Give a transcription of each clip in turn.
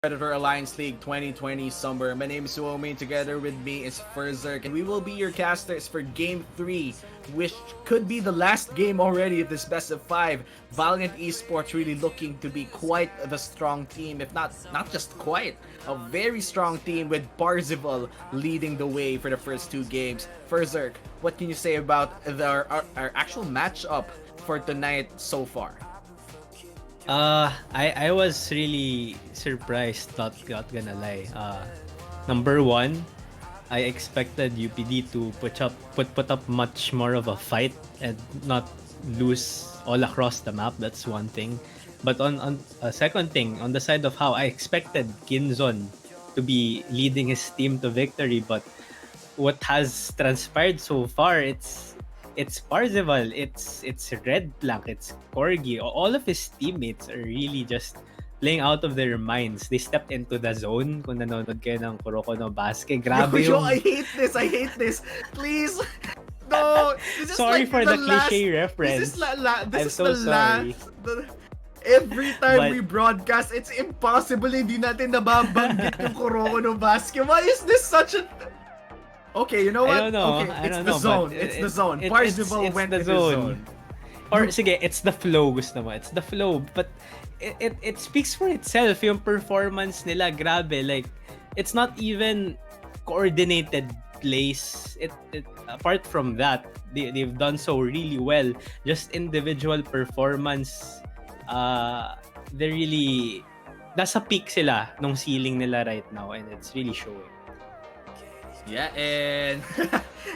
Predator Alliance League 2020 Summer. My name is Suomi, together with me is Ferzerk, and we will be your casters for Game 3, which could be the last game already of this best of 5. Valiant Esports really looking to be quite the strong team, if not just quite, a very strong team with Parzival leading the way for the first two games. Ferzerk, what can you say about our actual matchup for tonight so far? I was really surprised, not gonna lie. Number one, I expected UPD to put up much more of a fight and not lose all across the map. That's one thing. But on second thing, on the side of how I expected Kinzon to be leading his team to victory, but what has transpired so far, it's Parzival, it's Red Plank, it's Corgi. All of his teammates are really just playing out of their minds. They stepped into the zone. Kung nanonood kayo ng Kuroko no Basket, grabe Yo, yung... I hate this. Please, no. This is Sorry like for the last, cliche reference. This is this I'm is so the sorry. last. Every time But- we broadcast, it's impossible hindi natin nababanggit yung Kuroko no Basket. Why is this such a... Okay, you know what? I don't know. Okay, I it's don't the know, zone. but It's the zone. it's Parzival went the in the zone. Or sige, it's the flow, gusto mo. It's the flow. But it speaks for itself. Yung performance nila, grabe. Like, it's not even coordinated plays. Apart from that, they've done so really well. Just individual performance. They're really... Nasa peak sila nung ceiling nila right now, and it's really showing. Yeah, and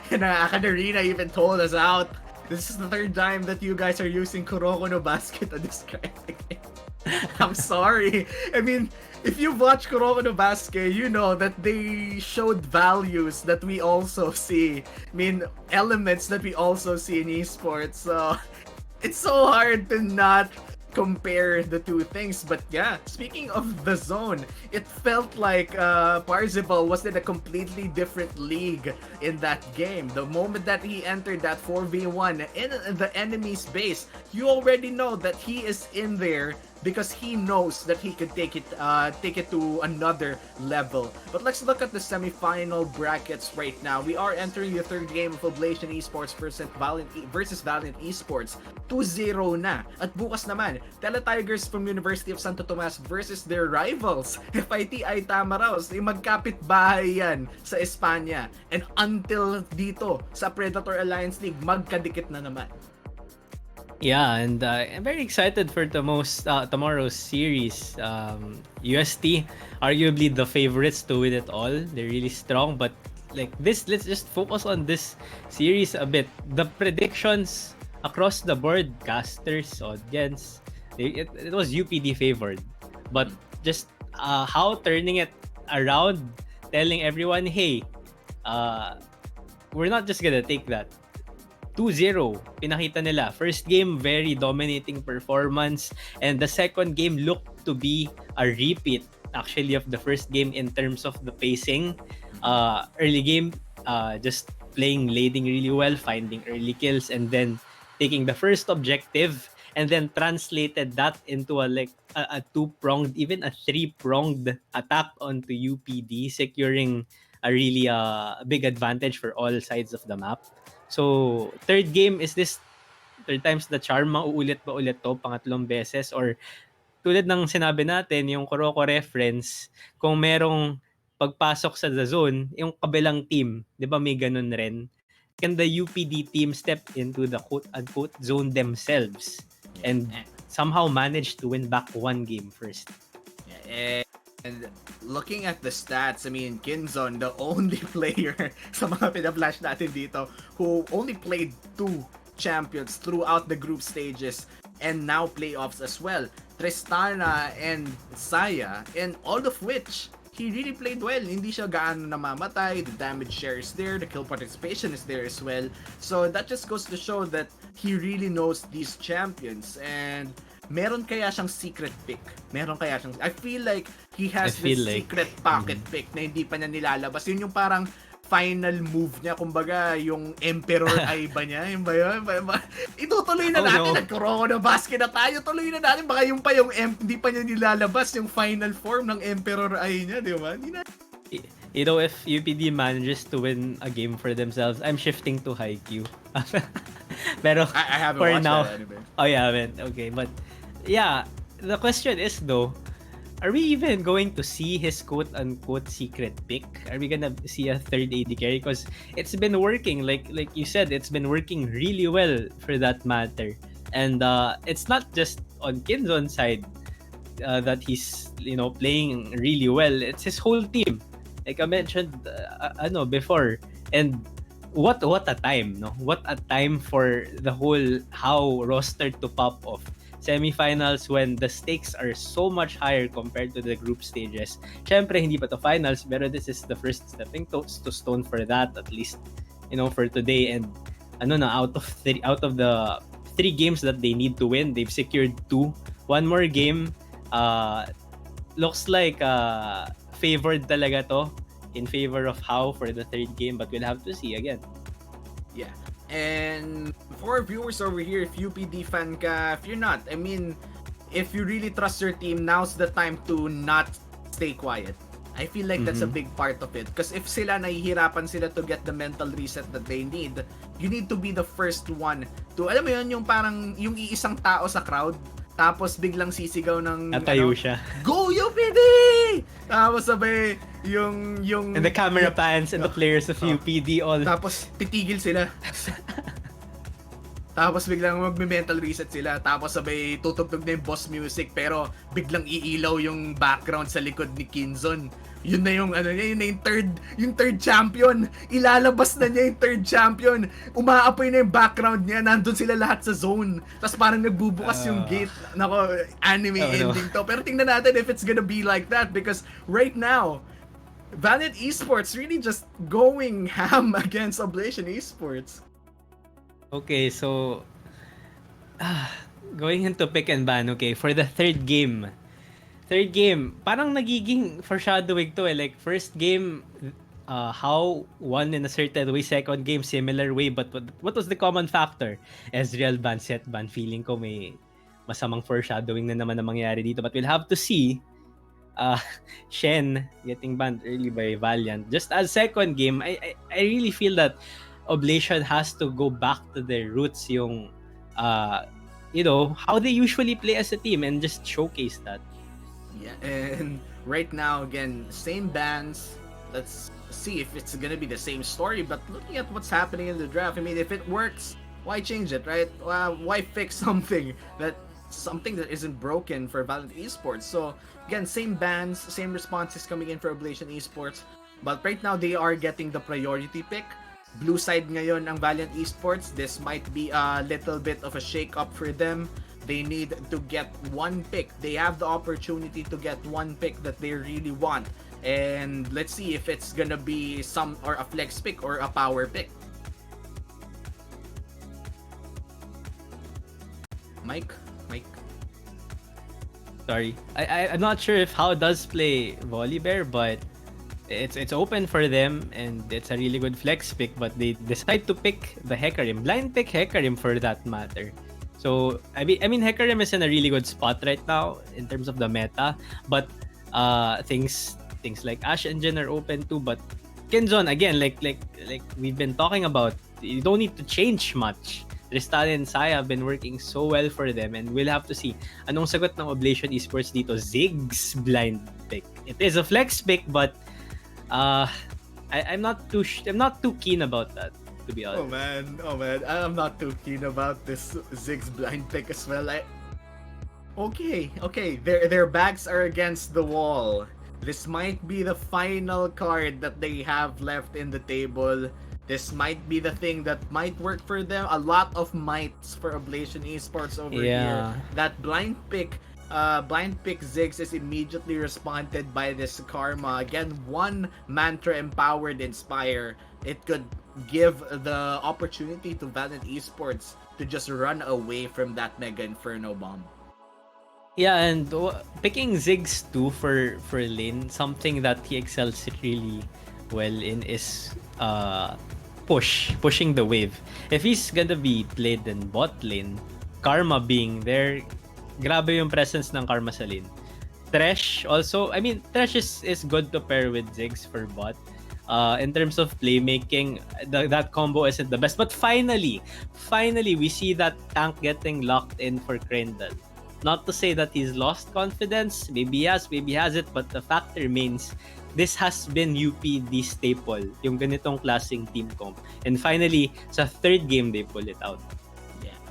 Akadarina even told us out. This is the third time that you guys are using Kuroko no Basket to describe the game. I'm sorry. I mean, if you watch Kuroko no Basket, you know that they showed values that we also see. I mean, elements that we also see in esports. So it's so hard to not compare the two things. But yeah, speaking of the zone, it felt like Parzival was in a completely different league in that game. The moment that he entered that 4v1 in the enemy's base, you already know that he is in there because he knows that he could take it to another level. But let's look at the semifinal brackets right now. We are entering the third game of Oblation Esports versus Valiant Esports. 2-0 na. At bukas naman, Tele Tigers from University of Santo Tomas versus their rivals. FIT ay tama raw. Magkapit bahay yan sa Espanya. And until dito, sa Predator Alliance League, magkadikit na naman. Yeah, and I'm very excited for tomorrow's series. UST, arguably the favorites to win it all. They're really strong, but like this, let's just focus on this series a bit. The predictions across the board, casters, audience, it was UPD favored. But just how turning it around, telling everyone, hey, we're not just gonna take that. 2-0, pinakita nila. First game, very dominating performance. And the second game looked to be a repeat, actually, of the first game in terms of the pacing. Early game, just playing lading really well, finding early kills, and then taking the first objective, and then translated that into a two-pronged, even a three-pronged attack onto UPD, securing a really big advantage for all sides of the map. So, third game, is this third time's the charm? Mauulit ba ulit to? Pangatlong beses? Or tulad ng sinabi natin, yung Kuroko reference, kung merong pagpasok sa the zone, yung kabilang team, di ba may ganun rin? Can the UPD team step into the quote-unquote zone themselves and somehow manage to win back one game first? Yeah, and looking at the stats, I mean, Kinzon, the only player sa mga pinaflash natin dito who only played 2 champions throughout the group stages and now playoffs as well. Tristana and Saya, and all of which he really played well. Hindi siya gaano namamatay, the damage share is there, the kill participation is there as well. So that just goes to show that he really knows these champions. And meron kaya siyang secret pick? Meron kaya siyang... I feel like he has this secret pocket pick na hindi pa niya nilalabas. Yun yung parang final move niya, kumbaga, yung Emperor Eye ba niya? Yung ba yun? Itutuloy na Oh, natin. no. Nagkuroko na basket na tayo. Tuloy na natin. Baka yung pa yung hindi pa niya nilalabas yung final form ng Emperor Eye niya, di ba? Hindi na. You know, if UPD manages to win a game for themselves, I'm shifting to HAU. Pero I haven't for watched now, that anyway. oh yeah, haven't. Okay, but yeah, the question is though, are we even going to see his quote-unquote secret pick? Are we gonna see a third AD carry? Because it's been working, like you said, it's been working really well for that matter. And it's not just on Kinzon's side that he's playing really well. It's his whole team. Like I mentioned, before, and what a time, no? What a time for the whole HAU roster to pop off. Semifinals when the stakes are so much higher compared to the group stages. Syempre, hindi pa to finals, pero this is the first stepping to stone for that, at least, for today. And out of the 3 games that they need to win, they've secured 2. One more game, looks like favored talaga to, in favor of HAU for the 3rd game, but we'll have to see again. Yeah. And for viewers over here, if UPD fan ka, if you're not, I mean, if you really trust your team, now's the time to not stay quiet. I feel like that's a big part of it. Because if sila nahihirapan sila to get the mental reset that they need, you need to be the first one to, alam mo yun, yung parang, yung iisang tao sa crowd, tapos biglang sisigaw ng Natayo siya. Go UPD! Tapos sabay yung and the camera pans and the players of UPD all. Tapos titigil sila. Tapos biglang magme-mental reset sila. Tapos sabay tutugtog na yung boss music pero biglang iilaw yung background sa likod ni Kinzon. Yun na yung yun na yung third champion. Ilalabas na niya yung third champion. Umaapoy na yung background niya. Nandun sila lahat sa zone. Tapos parang nagbubukas yung gate. Nako, anime ending to. Pero tingnan natin if it's gonna be like that because right now, Valiant Esports really just going ham against Oblation Esports. Okay, so going into pick and ban, okay, for the third game, parang nagiging foreshadowing to eh. Like, first game, HAU won in a certain way, second game, similar way, but what was the common factor? Ezreal ban, set ban, feeling ko may masamang foreshadowing na naman na mangyari dito, but we'll have to see. Shen getting banned early by Valiant. Just as second game, I really feel that Oblation has to go back to their roots, yung how they usually play as a team and just showcase that. Yeah, and right now again, same bans. Let's see if it's gonna be the same story. But looking at what's happening in the draft, I mean, if it works, why change it, right? Why fix something that isn't broken for Valiant Esports? So again, same bans, same responses coming in for Oblation Esports. But right now, they are getting the priority pick. Blue side ngayon ang Valiant Esports. This might be a little bit of a shake-up for them. They need to get one pick. They have the opportunity to get one pick that they really want. And let's see if it's gonna be a flex pick or a power pick. Mike? Sorry. I'm not sure if HAU does play Volibear, but it's open for them and it's a really good flex pick, but they decide to pick the Hecarim. Blind pick Hecarim for that matter. So I mean Hecarim is in a really good spot right now in terms of the meta, but things like Ash Engine are open too. But Kinzon again, like we've been talking about, you don't need to change much. Tristan and Saya have been working so well for them, and we'll have to see anong sagot ng Oblation Esports dito. Ziggs blind pick. It is a flex pick, but I'm not too keen about that, to be honest. Oh man, I'm not too keen about this Ziggs blind pick as well. Okay, their backs are against the wall. This might be the final card that they have left in the table. This might be the thing that might work for them. A lot of mights for Oblation Esports over here. That blind pick Ziggs is immediately responded by this Karma. Again, one Mantra Empowered Inspire. It could give the opportunity to Valiant Esports to just run away from that Mega Inferno bomb. Yeah, and picking Ziggs too for lane, something that he excels really well in is pushing the wave. If he's gonna be played in bot lane, Karma being there, grabe yung presence ng Karma sa lane. Thresh also, I mean, Thresh is good to pair with Ziggs for bot. In terms of playmaking, that combo isn't the best. But finally, we see that tank getting locked in for Krendel. Not to say that he's lost confidence. Maybe he has, maybe he hasn't. But the fact remains, this has been UPD staple, yung ganitong klaseng team comp. And finally, sa third game, they pull it out.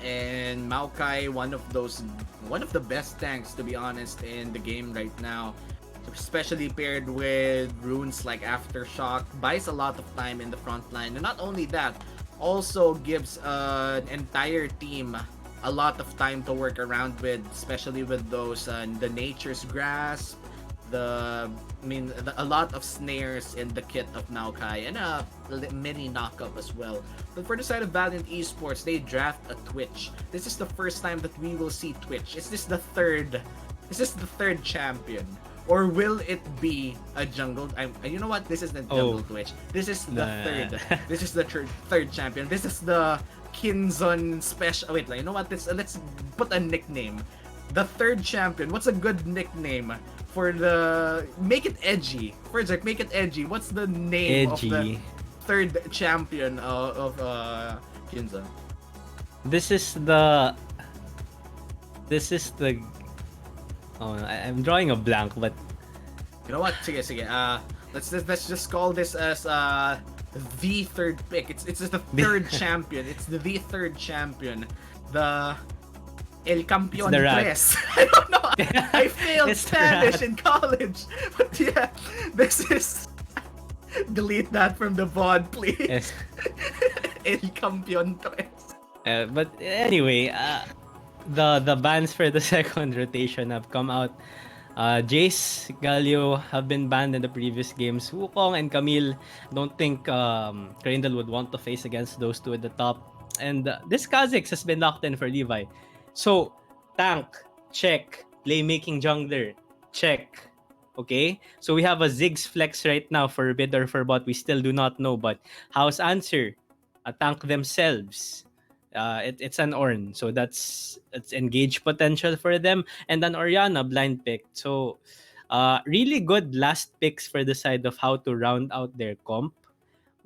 And Maokai, one of the best tanks, to be honest, in the game right now, especially paired with runes like Aftershock, buys a lot of time in the front line, and not only that, also gives an entire team a lot of time to work around with, especially with those the Nature's Grasp, a lot of snares in the kit of Maokai, and a mini knockup as well. But for the side of Valiant Esports, they draft a Twitch. This is the first time that we will see Twitch. Is this the third champion? Or will it be a jungle? You know what? This is the jungle Twitch. This is the third. This is the third champion. This is the Kinzon special. Wait, you know what? Let's put a nickname. The third champion. What's a good nickname for the? Make it edgy. First, make it edgy. What's the name of the third champion of Kinzon? This is the. Oh, I'm drawing a blank, but you know what? Sige. Let's just call this as the third pick. It's just the third champion. It's the third champion. The El Campeón Tres. I don't know. I failed Spanish in college, but yeah, this is. Delete that from the VOD, please. Yes. El Campeón Tres. But anyway, the bans for the second rotation have come out. Jace, Galio have been banned in the previous games. Wukong and Camille, don't think Krendel would want to face against those two at the top. And this Kha'Zix has been locked in for Levi. So, tank, check. Playmaking jungler, check. Okay? So we have a Ziggs flex right now for mid or for bot. We still do not know. But HAU's answer, a tank themselves. It's an Ornn, so it's engage potential for them, and an Orianna blind pick. So really good last picks for the side of how to round out their comp.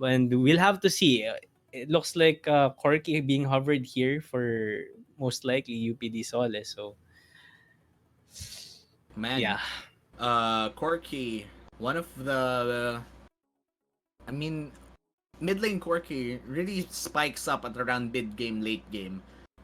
And we'll have to see. It looks like Corki being hovered here for most likely UPD Sole. So man, yeah. Corki, one of the mid lane Corki really spikes up at around mid game, late game.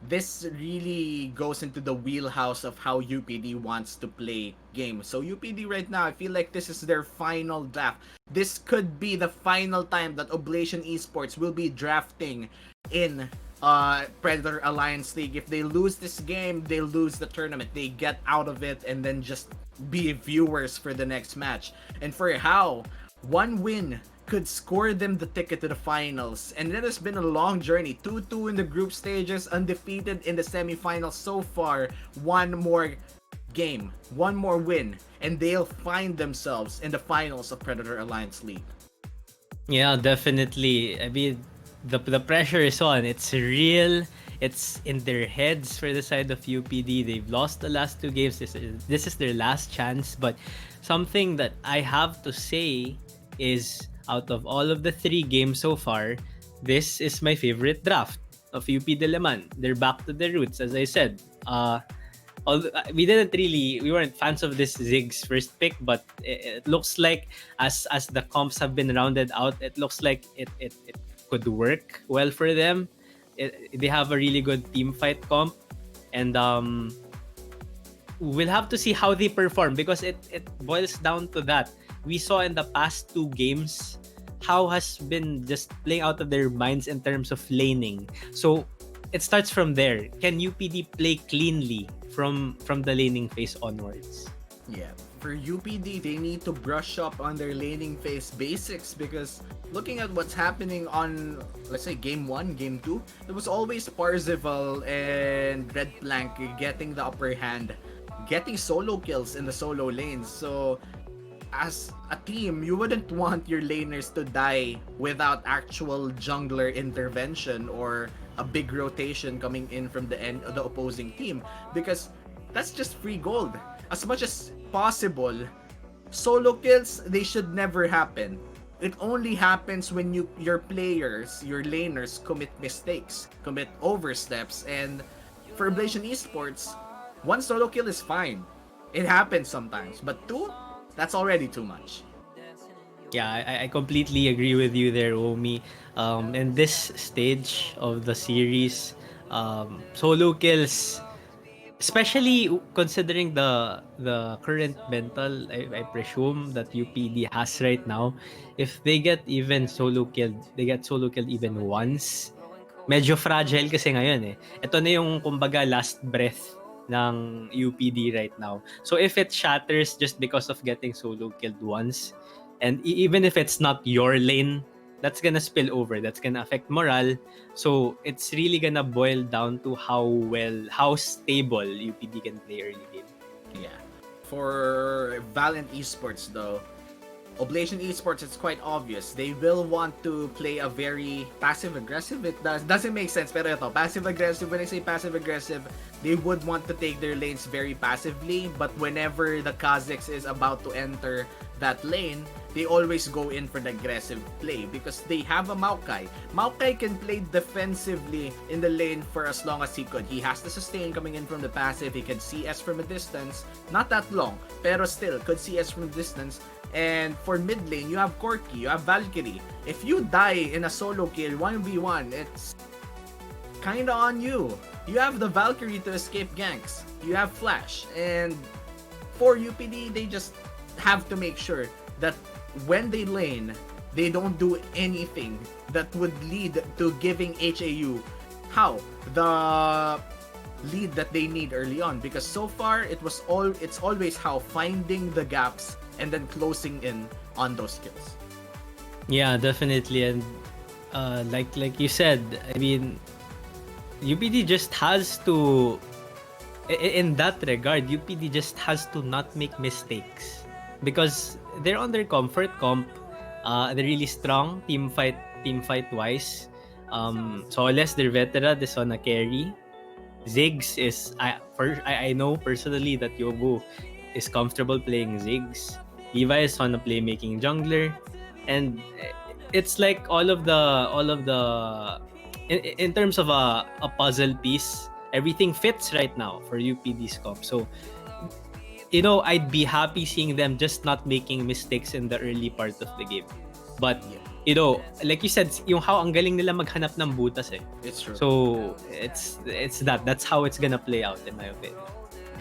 This really goes into the wheelhouse of how UPD wants to play games. So UPD right now, I feel like this is their final draft. This could be the final time that Oblation Esports will be drafting in Predator Alliance League. If they lose this game, they lose the tournament. They get out of it and then just be viewers for the next match. And for HAU, one win could score them the ticket to the finals. And it has been a long journey. 2-2 in the group stages, undefeated in the semifinals so far. One more game, one more win, and they'll find themselves in the finals of Predator Alliance League. Yeah, definitely. I mean, the pressure is on. It's real. It's in their heads for the side of UPD. They've lost the last two games. This is their last chance. But something that I have to say is, out of all of the 3 games so far, this is my favorite draft of UP Diliman. They're back to their roots, as I said. We weren't fans of this Ziggs first pick, but it looks like as the comps have been rounded out, it looks like it could work well for them. They have a really good team fight comp, and we'll have to see how they perform, because it boils down to that. We saw in the past 2 games HAU has been just playing out of their minds in terms of laning. So it starts from there. Can UPD play cleanly from the laning phase onwards? Yeah, for UPD, they need to brush up on their laning phase basics, because looking at what's happening on, let's say, game 1, game 2, there was always Parzival and Red Plank getting the upper hand, getting solo kills in the solo lanes. So as a team, you wouldn't want your laners to die without actual jungler intervention or a big rotation coming in from the end of the opposing team, because that's just free gold. As much as possible, solo kills, they should never happen. It only happens when your players, your laners commit mistakes, commit oversteps, and for Oblation Esports, one solo kill is fine. It happens sometimes, but two, that's already too much. Yeah, I completely agree with you there, Omi. In this stage of the series, solo kills, especially considering the current mental, I presume that UPD has right now, if they get solo killed even once, medyo fragile kasi ngayon eh. Ito na yung kumbaga last breath ng UPD right now. So if it shatters just because of getting solo killed once, and even if it's not your lane, that's gonna spill over. That's gonna affect morale. So it's really gonna boil down to how stable UPD can play early game. Yeah. For Valiant Esports though, Oblation Esports, it's quite obvious. They will want to play a very passive aggressive. It doesn't make sense, pero ito, passive aggressive. When I say passive aggressive, they would want to take their lanes very passively. But whenever the Kha'Zix is about to enter that lane, they always go in for the aggressive play because they have a Maokai. Maokai can play defensively in the lane for as long as he could. He has the sustain coming in from the passive. He can CS from a distance. Not that long, pero still could CS from a distance. And for mid lane, you have Corki, you have Valkyrie. If you die in a solo kill 1v1, it's kinda on you. You have the Valkyrie to escape ganks. You have Flash. And for UPD, they just have to make sure that when they lane, they don't do anything that would lead to giving HAU the lead that they need early on, because so far it's always how finding the gaps and then closing in on those kills. Yeah, definitely. And like you said, I mean, UPD just has to, in that regard, UPD just has to not make mistakes because they're on their comfort comp. They're really strong team fight wise. Soles, their veteran, is on a carry. Ziggs is I know personally that Yogo is comfortable playing Ziggs. Levi is on a playmaking jungler, and it's like all of the in terms of a puzzle piece, everything fits right now for UPD's comp. So I'd be happy seeing them just not making mistakes in the early part of the game. But like you said, yung how ang galing nila maghanap ng butas eh. It's true. So that's how it's gonna play out in my opinion.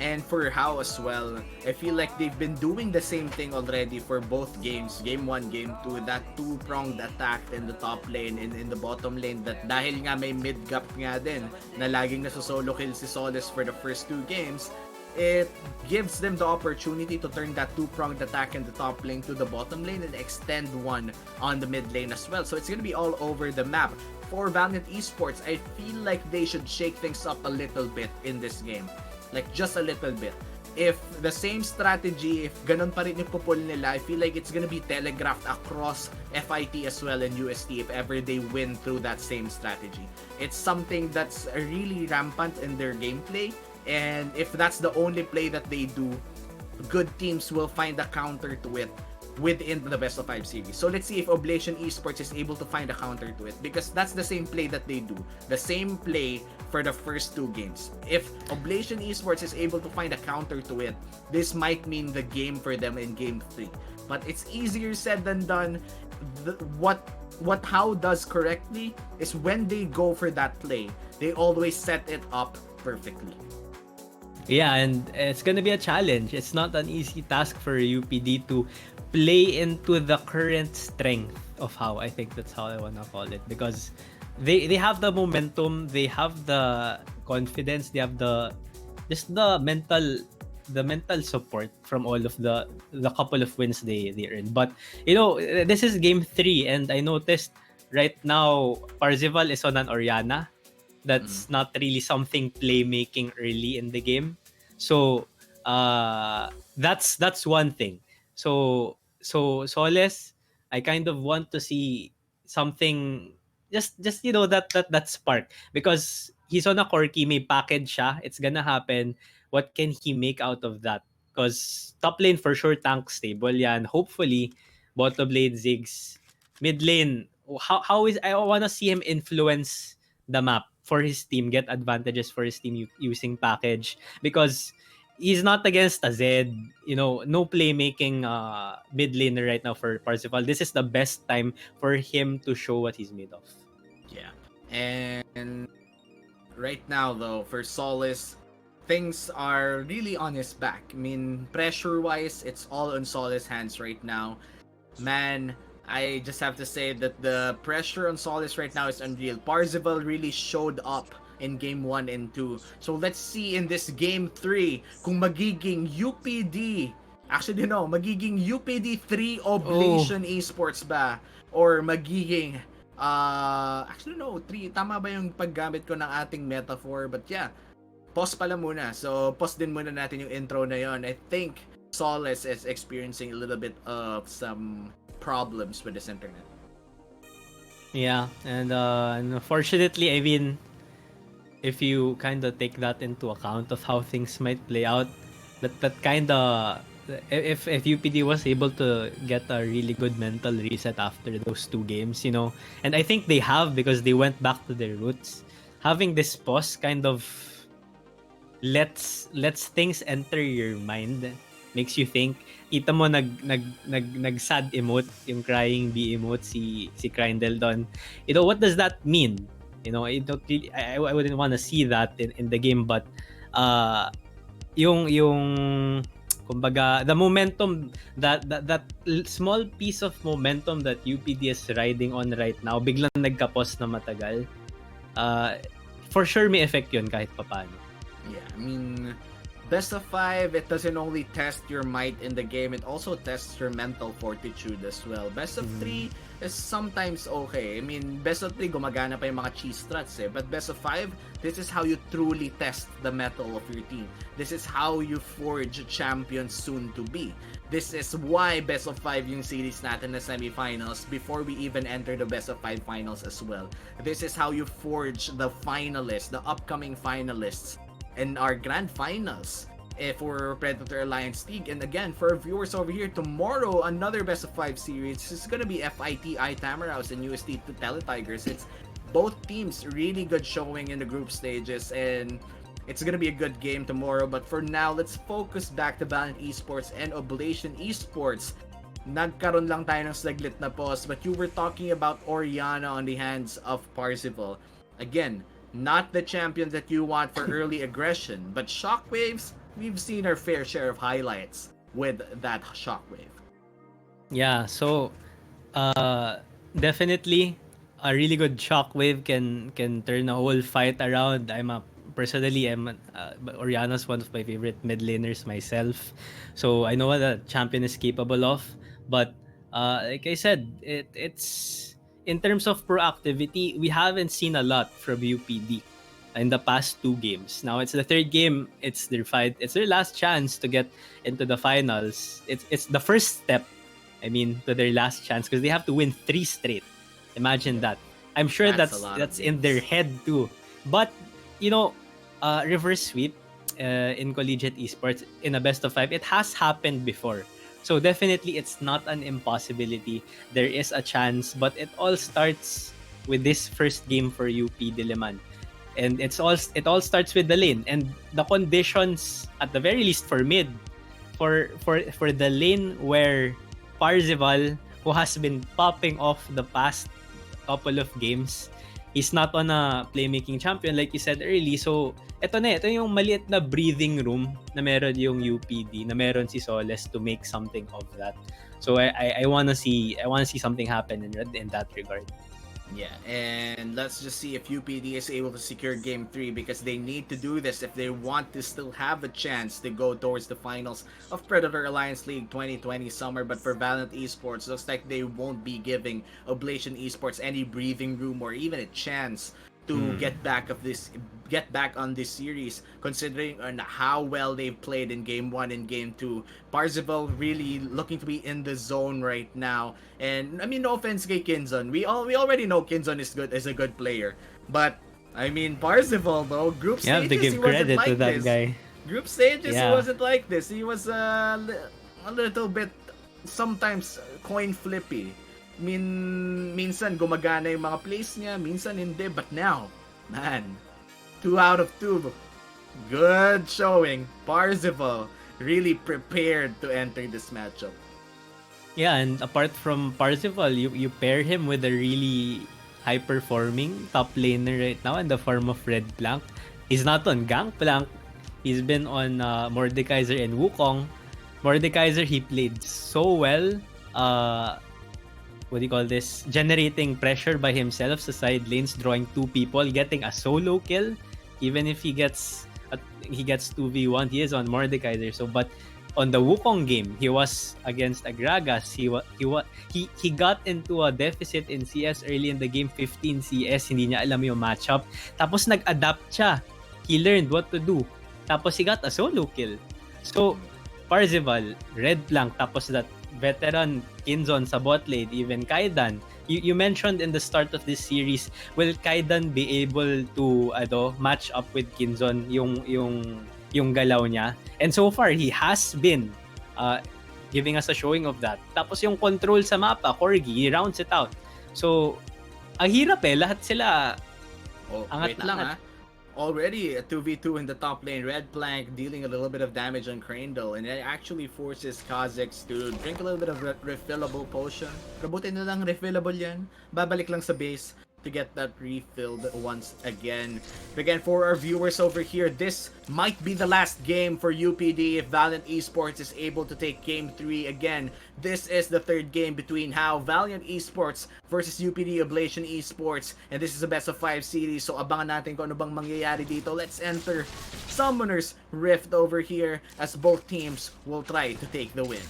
And for HAU as well, I feel like they've been doing the same thing already for both games. Game 1, Game 2, that two-pronged attack in the top lane and in the bottom lane, that dahil nga may mid-gap nga din na laging nasa-solo kill si Solis for the first 2 games, it gives them the opportunity to turn that two-pronged attack in the top lane to the bottom lane and extend one on the mid lane as well. So it's gonna be all over the map. For Valiant Esports, I feel like they should shake things up a little bit in this game. Like, just a little bit. If the same strategy, if ganun pa rin yung pupull nila, I feel like it's gonna be telegraphed across FIT as well and UST if ever they win through that same strategy. It's something that's really rampant in their gameplay, and if that's the only play that they do, good teams will find a counter to it within the best of 5 series. So let's see if Oblation Esports is able to find a counter to it, because that's the same play that they do. The same play for the first 2 games. If Oblation Esports is able to find a counter to it, this might mean the game for them in game 3. But it's easier said than done. What HAU does correctly is when they go for that play, they always set it up perfectly. Yeah, and it's gonna be a challenge. It's not an easy task for UPD to play into the current strength of HAU. I think that's how I wanna call it, because they have the momentum, they have the confidence, they have the mental support from all of the couple of wins they earned. But this is game 3, and I noticed right now Parzival is on an Oriana. That's not really something playmaking early in the game. So that's one thing. So So Soles, I kind of want to see something, just that spark, because he's on a quirky, may package siya. It's gonna happen. What can he make out of that? Because top lane for sure, tank stable yan. Hopefully, bottom lane Ziggs, mid lane. How is, I wanna see him influence the map for his team, get advantages for his team using package, because he's not against a Zed. No playmaking mid laner right now for Parsifal. This is the best time for him to show what he's made of. Yeah. And right now, though, for Solace, things are really on his back. I mean, pressure-wise, it's all on Solace's hands right now. Man, I just have to say that the pressure on Solace right now is unreal. Parzival really showed up in game 1 and 2. So let's see in this game 3 kung magiging UPD, actually no, magiging UPD 3 Oblation Esports ba? Or magiging actually no, 3, tama ba yung paggamit ko ng ating metaphor? But yeah, pause pala muna. So pause din muna natin yung intro na yon. I think Solace is experiencing a little bit of some problems with his internet. Yeah, and unfortunately, I mean, if you kind of take that into account of how things might play out, that kind of, if UPD was able to get a really good mental reset after those 2 games, and I think they have, because they went back to their roots. Having this pause kind of lets things enter your mind, makes you think. Kita mo nag sad emote, yung crying B emote, si Crindle doon. What does that mean? I don't really, I wouldn't want to see that in the game, but yung kumbaga, the momentum, that small piece of momentum that UPD is riding on right now, biglang nagkapos na matagal. For sure may effect yun kahit papaano. Yeah, I mean, best of 5, it doesn't only test your might in the game, it also tests your mental fortitude as well. Best of 3 is sometimes okay. I mean, best of 3, gumagana pa yung mga cheese strats eh. But best of 5, this is how you truly test the mettle of your team. This is how you forge champions soon to be. This is why best of 5 yung series natin na semifinals before we even enter the best of 5 finals as well. This is how you forge the finalists, the upcoming finalists in our grand finals for Predator Alliance League. And again, for our viewers over here, tomorrow another best of 5 series. This is gonna be FITI Tamaraos and UST to Teletigers. It's both teams really good showing in the group stages, and it's gonna be a good game tomorrow. But for now, let's focus back to Valiant Esports and Oblation Esports. Nagkaroon lang tayo ng saglit na pause, but you were talking about Oriana on the hands of Parzival. Again, not the champion that you want for early aggression, but Shockwaves, we've seen our fair share of highlights with that Shockwave. Yeah, so definitely a really good Shockwave can turn a whole fight around. Personally, Oriana's one of my favorite mid laners myself, so I know what a champion is capable of. But like I said, it's in terms of proactivity, we haven't seen a lot from UPD in the past 2 games. Now it's the 3rd game. It's their fight. It's their last chance to get into the finals. It's the first step, I mean, to their last chance, because they have to win 3 straight. Imagine that. I'm sure that's in their head too. But reverse sweep in collegiate esports in a best of 5, it has happened before. So definitely it's not an impossibility. There is a chance, but it all starts with this first game for UP Diliman. And it all starts with the lane and the conditions, at the very least for mid, for the lane where Parzival, who has been popping off the past couple of games, he's not on a playmaking champion like you said early. So ito yung maliit na breathing room na meron yung UPD, na meron si Soles to make something of that. So I wanna see something happen in that regard. Yeah, and let's just see if UPD is able to secure Game 3, because they need to do this if they want to still have a chance to go towards the finals of Predator Alliance League 2020 Summer. But for Valiant Esports, looks like they won't be giving Oblation Esports any breathing room or even a chance to get back on this series, considering on how well they've played in game 1 and game 2. Parzival really looking to be in the zone right now. And I mean, no offense kay Kinzon. We already know Kinzon is a good player. But I mean, Parzival though, group You have to stages he give wasn't credit to like that this. guy. Group stages he Yeah. wasn't like this. He was a little bit sometimes coin flippy. Minsan gumagana yung mga plays niya, minsan hindi. But now, man, 2 out of 2. Good showing. Parzival really prepared to enter this matchup. Yeah, and apart from Parzival, you pair him with a really high-performing top laner right now in the form of Red Blanc. He's not on Gangplank. He's been on Mordekaiser and Wukong. Mordekaiser, he played so well. What do you call this? Generating pressure by himself sa side lanes, drawing 2 people, getting a solo kill. Even if he gets 2v1, he is on Mordekaiser. So, but on the Wukong game, he was against Agragas. He got into a deficit in CS early in the game, 15 CS. Hindi niya alam yung matchup. Tapos nag-adapt siya. He learned what to do. Tapos he got a solo kill. So, Parzival, Red Blanc, tapos that veteran Kinzon sa bot lane, even Kaidan. You mentioned in the start of this series, will Kaidan be able to match up with Kinzon yung galaw niya? And so far, he has been giving us a showing of that. Tapos yung control sa mapa, Corgi, he rounds it out. So, ang hirap lahat sila. Wait lang Already a 2v2 in the top lane. Red Blanc dealing a little bit of damage on Crandall, and it actually forces Kha'Zix to drink a little bit of refillable potion. Kabuti na lang refillable yan. Babalik lang sa base to get that refilled once again. But again, for our viewers over here, this might be the last game for UPD if Valiant Esports is able to take game 3 again. This is the third game between HAU Valiant Esports versus UPD Oblation Esports, and this is a best of 5 series, so abangan natin kung ano bang mangyayari dito. Let's enter Summoner's Rift over here as both teams will try to take the win.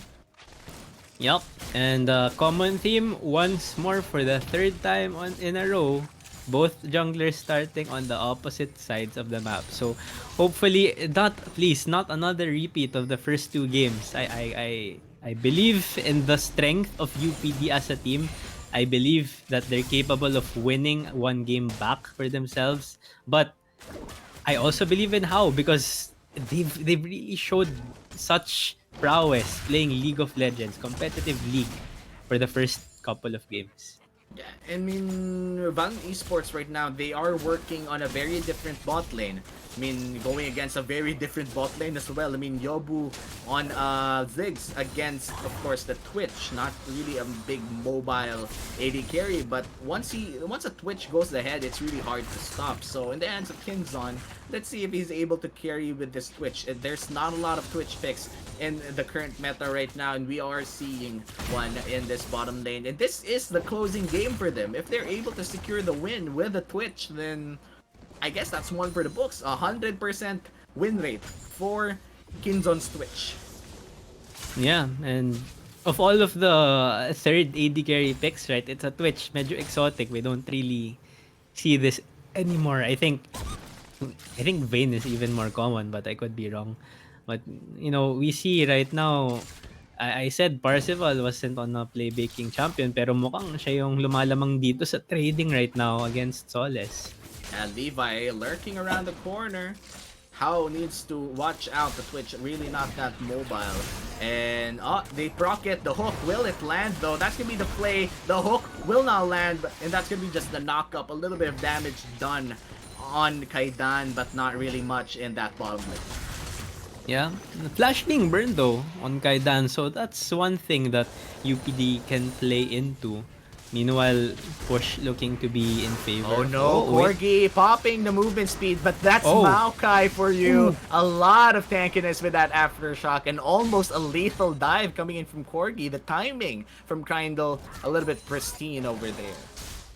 Yup, and common theme once more for the third time in a row. Both junglers starting on the opposite sides of the map. So hopefully, not another repeat of the first 2 games. I believe in the strength of UPD as a team. I believe that they're capable of winning 1 game back for themselves. But I also believe in HAU because they've really showed such prowess playing League of Legends, competitive league, for the first couple of games. Yeah, I mean, Valiant Esports right now, they are working on a very different bot lane. I mean, going against a very different bot lane as well. I mean, Yobu on Ziggs against, of course, the Twitch. Not really a big mobile AD carry, but once a Twitch goes ahead, it's really hard to stop. So in the hands of Kinzon, let's see if he's able to carry with this Twitch. There's not a lot of Twitch picks in the current meta right now, and we are seeing one in this bottom lane. And this is the closing game for them. If they're able to secure the win with the Twitch, then I guess that's one for the books. 100% win rate for Kinzon's Twitch. Yeah, and of all of the third AD carry picks, right, it's a Twitch. Medyo exotic. We don't really see this anymore. I think Vayne is even more common, but I could be wrong. But, we see right now, I said Parzival wasn't on a playmaking champion, pero mukhang siya yung lumalamang dito sa trading right now against Soles. And Levi lurking around the corner. HAU needs to watch out. The Twitch really not that mobile. And they proc it. The hook, will it land though? That's gonna be the play. The hook will not land, and that's gonna be just the knock up. A little bit of damage done on Kaidan, but not really much in that bottom lane. Yeah, flash being burned though on Kaidan, so that's one thing that UPD can play into. Meanwhile, push looking to be in favor. Oh no, Corgi popping the movement speed, but that's Maokai for you. A lot of tankiness with that aftershock, and almost a lethal dive coming in from Corgi. The timing from Krindle a little bit pristine over there.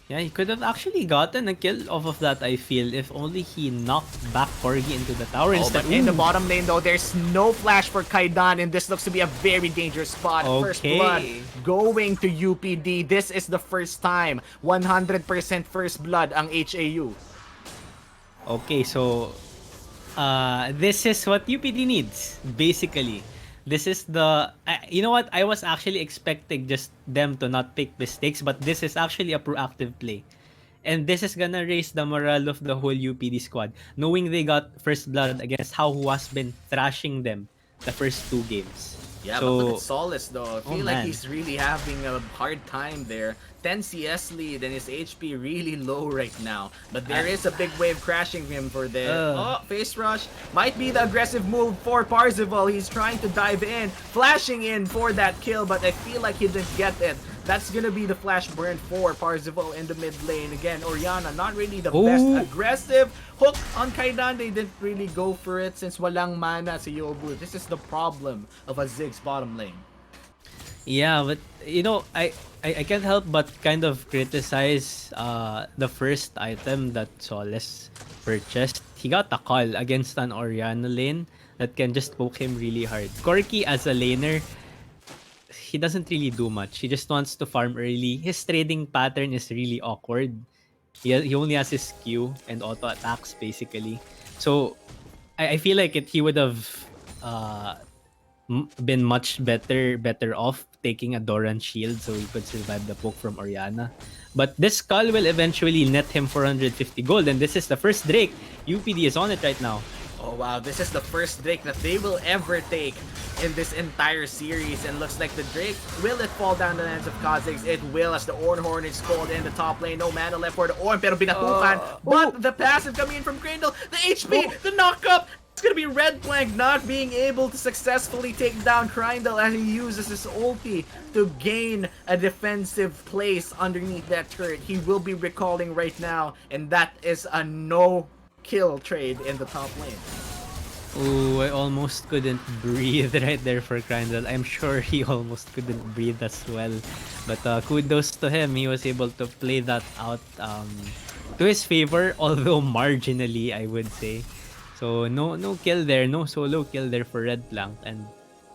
Yeah, he could have actually gotten a kill off of that, I feel, if only he knocked back Corgi into the tower instead. But in the bottom lane though, there's no flash for Kaidan, and this looks to be a very dangerous spot. First blood going to UPD. This is the first time 100% first blood ang HAU. Okay, so this is what UPD needs, basically. This is you know what? I was actually expecting just them to not pick mistakes, but this is actually a proactive play. And this is gonna raise the morale of the whole UPD squad, knowing they got first blood against HAU, who has been thrashing them the first two games. Yeah, but look at So, Solace though. I oh feel like man. he's really having a hard time there. 10 CS lead and his HP really low right now. But there is a big wave crashing him for there. Oh, face rush. Might be the aggressive move for Parzival. He's trying to dive in, flashing in for that kill, but I feel like he didn't get it. That's gonna be the flash burn for Parzival in the mid lane. Again, Oriana, not really the best aggressive. Hook on Kaidan, they didn't really go for it since walang mana si Yobu. This is the problem of a Ziggs bottom lane. Yeah, but I can't help but kind of criticize the first item that Soles purchased. He got a call against an Oriana lane that can just poke him really hard. Corki as a laner, he doesn't really do much. He just wants to farm early. His trading pattern is really awkward. He only has his Q and auto attacks basically. So I feel like he would have uh, been much better off taking a Doran shield so he could survive the poke from Oriana. But this skull will eventually net him 450 gold, and this is the first Drake. UPD is on it right now. Oh wow, this is the first Drake that they will ever take in this entire series, and looks like the Drake, will it fall down the hands of Kha'Zix? It will, as the Orn Horn is called in the top lane. No mana left for the Orn, pero binahukan. But the passive coming in from Grindel, the HP, the knockup. It's gonna be Red Blank not being able to successfully take down Grindel as he uses his ulti to gain a defensive place underneath that turret. He will be recalling right now, and that is a no kill trade in the top lane. Ooh, I almost couldn't breathe right there for Grindel. I'm sure he almost couldn't breathe as well. But kudos to him. He was able to play that out to his favor, although marginally, I would say. So no kill there, no solo kill there for Red Blanc. And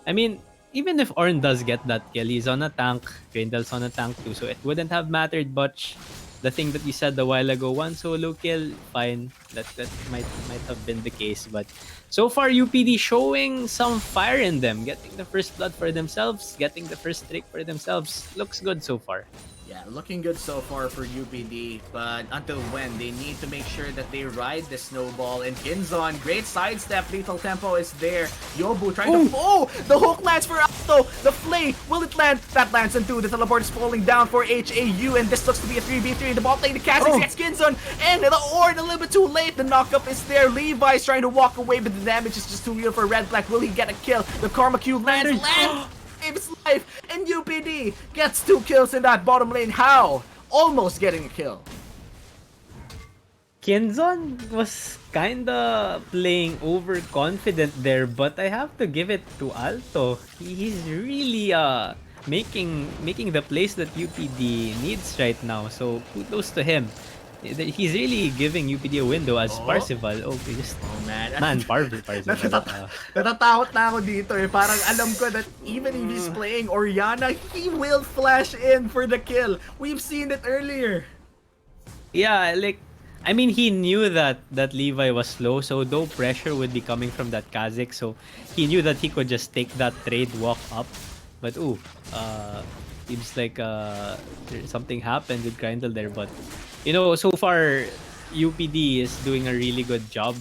I mean, even if Ornn does get that kill, he's on a tank. Grindel's on a tank too, so it wouldn't have mattered much. The thing that you said a while ago, one solo kill, fine. That might have been the case, but so far UPD showing some fire in them, getting the first blood for themselves, getting the first trick for themselves. Looks good so far. Yeah, looking good so far for UPD, but until when? They need to make sure that they ride the snowball. And Kinzon, great sidestep, lethal tempo is there. Yobu trying to... Oh! The hook lands for Alto! The flay! Will it land? That lands on 2. The teleport is falling down for HAU, and this looks to be a 3v3 in the bot lane. The Kha'Zix gets Kinzon, and the Ornn a little bit too late. The knockup is there. Levi's trying to walk away, but the damage is just too real for Red Black. Will he get a kill? The Karma Q lands! Saves life, and UPD gets 2 kills in that bottom lane. HAU almost getting a kill. Kinzon was kinda playing overconfident there, but I have to give it to Alto. He's really making the plays that UPD needs right now. So kudos to him. He's really giving UPD a window as Parzival. Okay, just Parzival. Natatakot na ako dito eh. Parang alam ko that even if he's playing Oriana, he will flash in for the kill. We've seen it earlier. Yeah, like, I mean, he knew that Levi was slow, so no pressure would be coming from that Kha'Zix. So he knew that he could just take that trade, walk up. But seems like something happened with Grindel there. But so far UPD is doing a really good job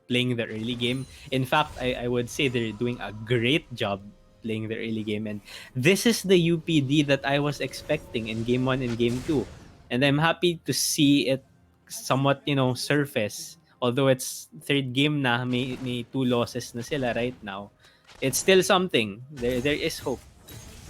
playing the early game. In fact, I would say they're doing a great job playing the early game, and this is the UPD that I was expecting in game 1 and game 2, and I'm happy to see it somewhat surface. Although it's third game na, may 2 losses na sila right now, it's still something. There is hope.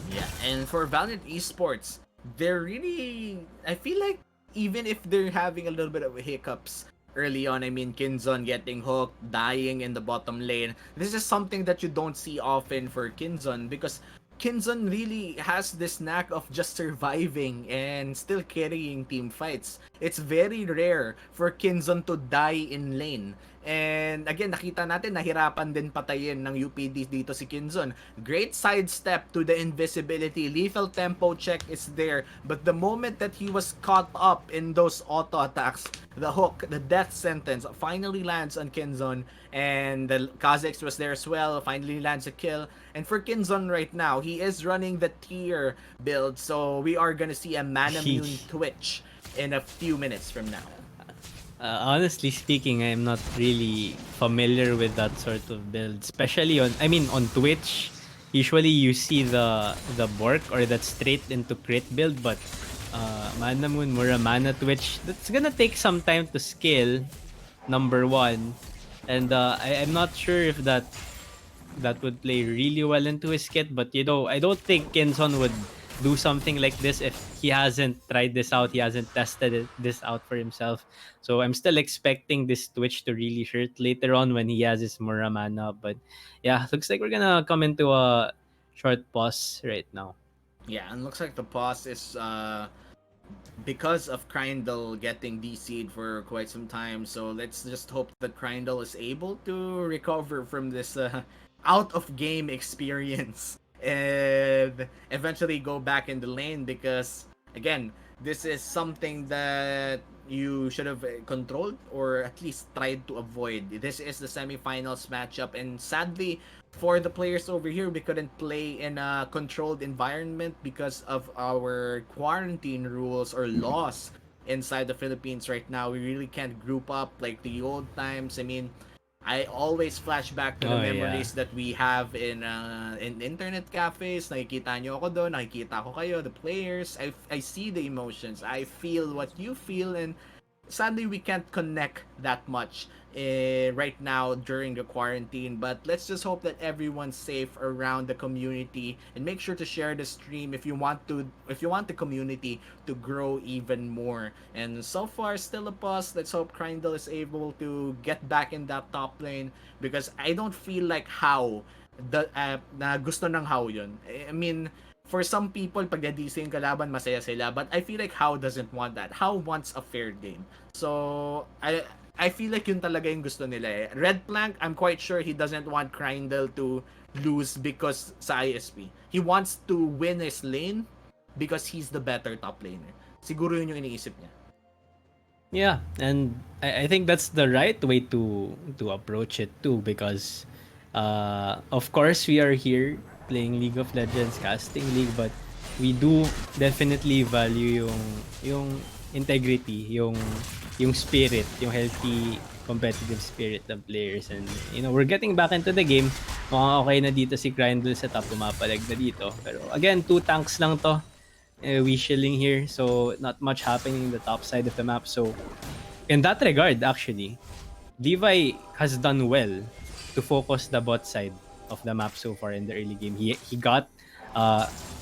Yeah, and for Valiant Esports, they're really, I feel like even if they're having a little bit of hiccups early on, I mean, Kinzon getting hooked, dying in the bottom lane, this is something that you don't see often for Kinzon, because Kinzon really has this knack of just surviving and still carrying team fights. it's very rare for Kinzon to die in lane. And again, nakita natin, nahirapan din patayin ng UPD dito si Kinzon. Great sidestep to the invisibility. Lethal tempo check is there. But the moment that he was caught up in those auto attacks, the hook, the death sentence finally lands on Kinzon. And the Kha'Zix was there as well, finally lands a kill. And for Kinzon right now, he is running the tier build. So we are gonna see a Manamune Sheesh. Twitch in a few minutes from now. Honestly speaking, I'm not really familiar with that sort of build, especially on Twitch. Usually you see the Bork or that straight into crit build, but Mana Moon, Muramana Twitch, that's gonna take some time to scale. Number one, and I'm not sure if that would play really well into his kit. But I don't think Kinson would do something like this if he hasn't tried this out. He hasn't tested this out for himself. So I'm still expecting this Twitch to really hurt later on when he has his Muramana. But yeah, looks like we're gonna come into a short pause right now. Yeah, and looks like the pause is because of Krindle getting DC'd for quite some time. So let's just hope that Krindle is able to recover from this out of game experience and eventually go back in the lane, because again, this is something that you should have controlled or at least tried to avoid. This is the semifinals matchup, and sadly for the players over here, we couldn't play in a controlled environment because of our quarantine rules or laws inside the Philippines right now. We really can't group up like the old times. I mean, I always flash back to the Oh yeah. memories that we have in internet cafes. Nakikita nyo ako doon, nakikita ko kayo, the players. I see the emotions. I feel what you feel, and sadly we can't connect that much right now during the quarantine. But let's just hope that everyone's safe around the community, and make sure to share the stream if you want the community to grow even more. And so far, still a pause. Let's hope Krindle is able to get back in that top lane, because I don't feel like how na gusto ng how yun. I mean, for some people, pag na-DC yung kalaban, masaya sila. But I feel like how doesn't want that. How wants a fair game. So, I feel like yun talaga yung gusto nila eh. Red Plank, I'm quite sure he doesn't want Krindle to lose because sa ISP. He wants to win his lane because he's the better top laner. Siguro yun yung iniisip niya. Yeah, and I think that's the right way to approach it too, because of course we are here playing League of Legends, casting League, but we do definitely value yung integrity, yung spirit, yung healthy competitive spirit ng players. And we're getting back into the game. Mukhang okay na dito si Grindel sa top, pumapalag na dito. Pero again, 2 tanks lang to. We shilling here, so not much happening in the top side of the map. So in that regard, actually, Levi has done well to focus the bot side of the map so far in the early game. He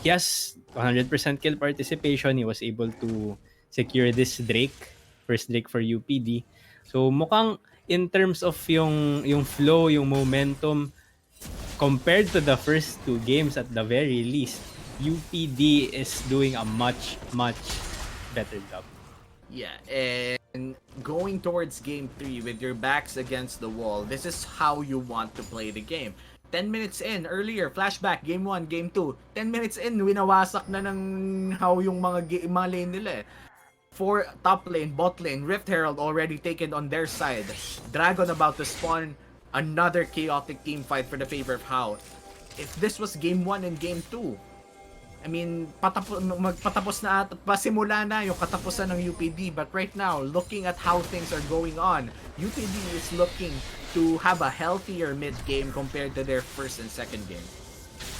has 100% kill participation. He was able to secure this Drake, first Drake for UPD. So mukhang in terms of yung flow, yung momentum, compared to the first 2 games at the very least, UPD is doing a much better job. Yeah, and going towards game 3 with your backs against the wall, this is how you want to play the game. 10 minutes in, earlier, flashback, game 1, game 2. 10 minutes in, winawasak na ng HAU yung mga lane nila eh. For top lane, bot lane, Rift Herald already taken on their side. Dragon about to spawn, another chaotic team fight for the favor of HAU. If this was game 1 and game 2, I mean, magpatapos na at pasimula na yung katapusan ng UPD. But right now, looking at how things are going on, UPD is looking to have a healthier mid game compared to their first and second game.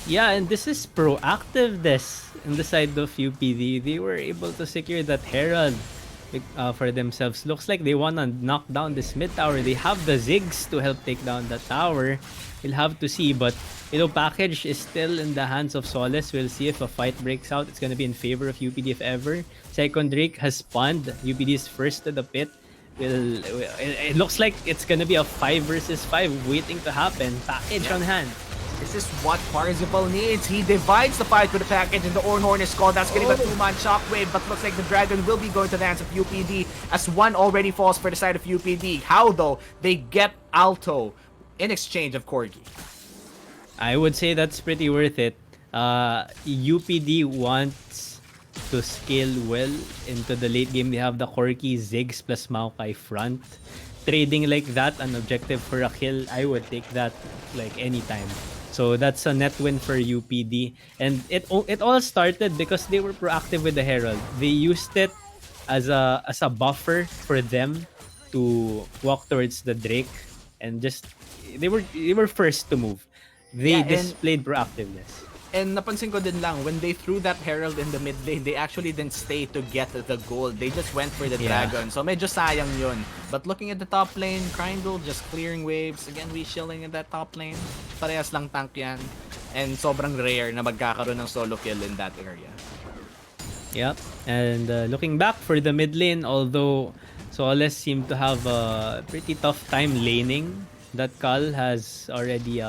Yeah, and this is proactiveness on the side of UPD. They were able to secure that Herald for themselves. Looks like they want to knock down this mid tower. They have the Ziggs to help take down the tower. We'll have to see, but package is still in the hands of Solace. We'll see if a fight breaks out. It's gonna be in favor of UPD if ever. Second Drake has spawned. UPD is first to the pit. It looks like it's gonna be a 5 versus 5 waiting to happen. Package on hand. This is what Parzival needs. He divides the fight with the package and the Ornhorn is called. That's getting a 2-man shockwave, but looks like the Dragon will be going to the hands of UPD as one already falls for the side of UPD. How though? They get Alto in exchange of Corgi. I would say that's pretty worth it. UPD wants to scale well into the late game. They have the Corki, Ziggs plus Maokai front. Trading like that, an objective for a kill, I would take that like anytime. So that's a net win for UPD. And it all started because they were proactive with the Herald. They used it as a buffer for them to walk towards the Drake, and just they were first to move. They Yeah, and displayed proactiveness. And napansin ko din lang, when they threw that Herald in the mid lane, they actually didn't stay to get the gold. They just went for the Yeah. Dragon. So medyo sayang yun. But looking at the top lane, Krindle just clearing waves. Again, we chilling in that top lane. Parehas lang tank yan. And sobrang rare na magkakaroon ng solo kill in that area. Yep. And looking back for the mid lane, although Soles seemed to have a pretty tough time laning, that Kal has already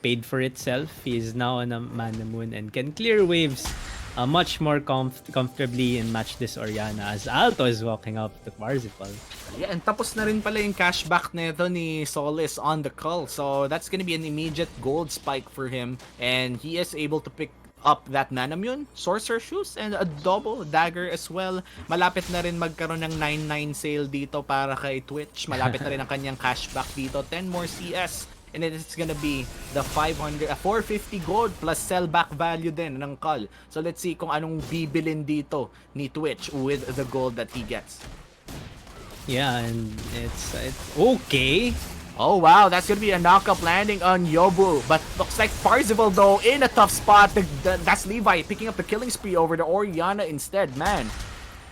paid for itself. He is now on a Mana Moon and can clear waves much more comfortably and match this Oriana as Alto is walking up to Parzival. Yeah, and tapos na rin pala yung cashback nito ni Solis on the call. So that's gonna be an immediate gold spike for him. And he is able to pick up that Manamune, Sorcerer Shoes, and a double dagger as well. Malapit na rin magkaroon ng 9-9 sale dito para kay Twitch. Malapit na rin ang kanyang cashback dito. 10 more CS. And it is gonna be the 450 gold plus sell back value din ng call. So let's see kung anong bibilin dito ni Twitch with the gold that he gets. Yeah, and it's okay. Oh wow, that's gonna be a knockup landing on Yobu. But looks like Parzival though in a tough spot. That's Levi picking up the killing spree over the Oriana instead. Man,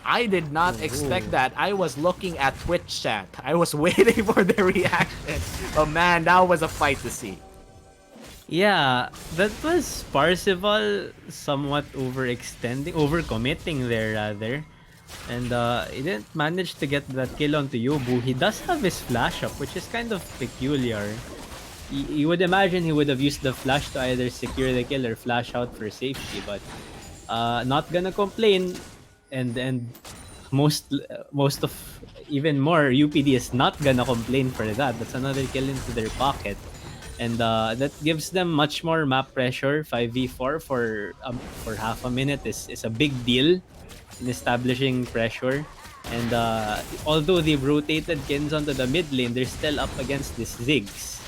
I did not expect that. I was looking at Twitch chat. I was waiting for the reaction. Oh man, that was a fight to see. Yeah, that was Parzival somewhat overcommitting there rather. And he didn't manage to get that kill onto Yobu. He does have his flash up, which is kind of peculiar. You would imagine he would have used the flash to either secure the kill or flash out for safety, but not gonna complain. And most of even more UPD is not gonna complain for that. That's another kill into their pocket. And that gives them much more map pressure. 5v4 for half a minute is a big deal in establishing pressure. And although they've rotated Kins onto the mid lane, they're still up against this Ziggs.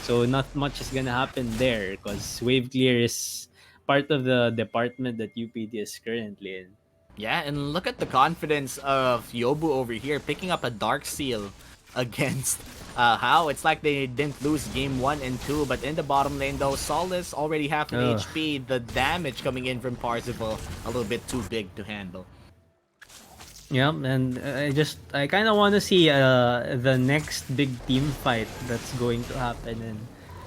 So not much is gonna happen there because wave clear is part of the department that UPD is currently in. Yeah, and look at the confidence of Yobu over here picking up a Dark Seal against HAU. It's like they didn't lose game 1 and 2, but in the bottom lane though, Solace already half an HP. The damage coming in from Parzival a little bit too big to handle. Yeah, and I kind of want to see the next big team fight that's going to happen in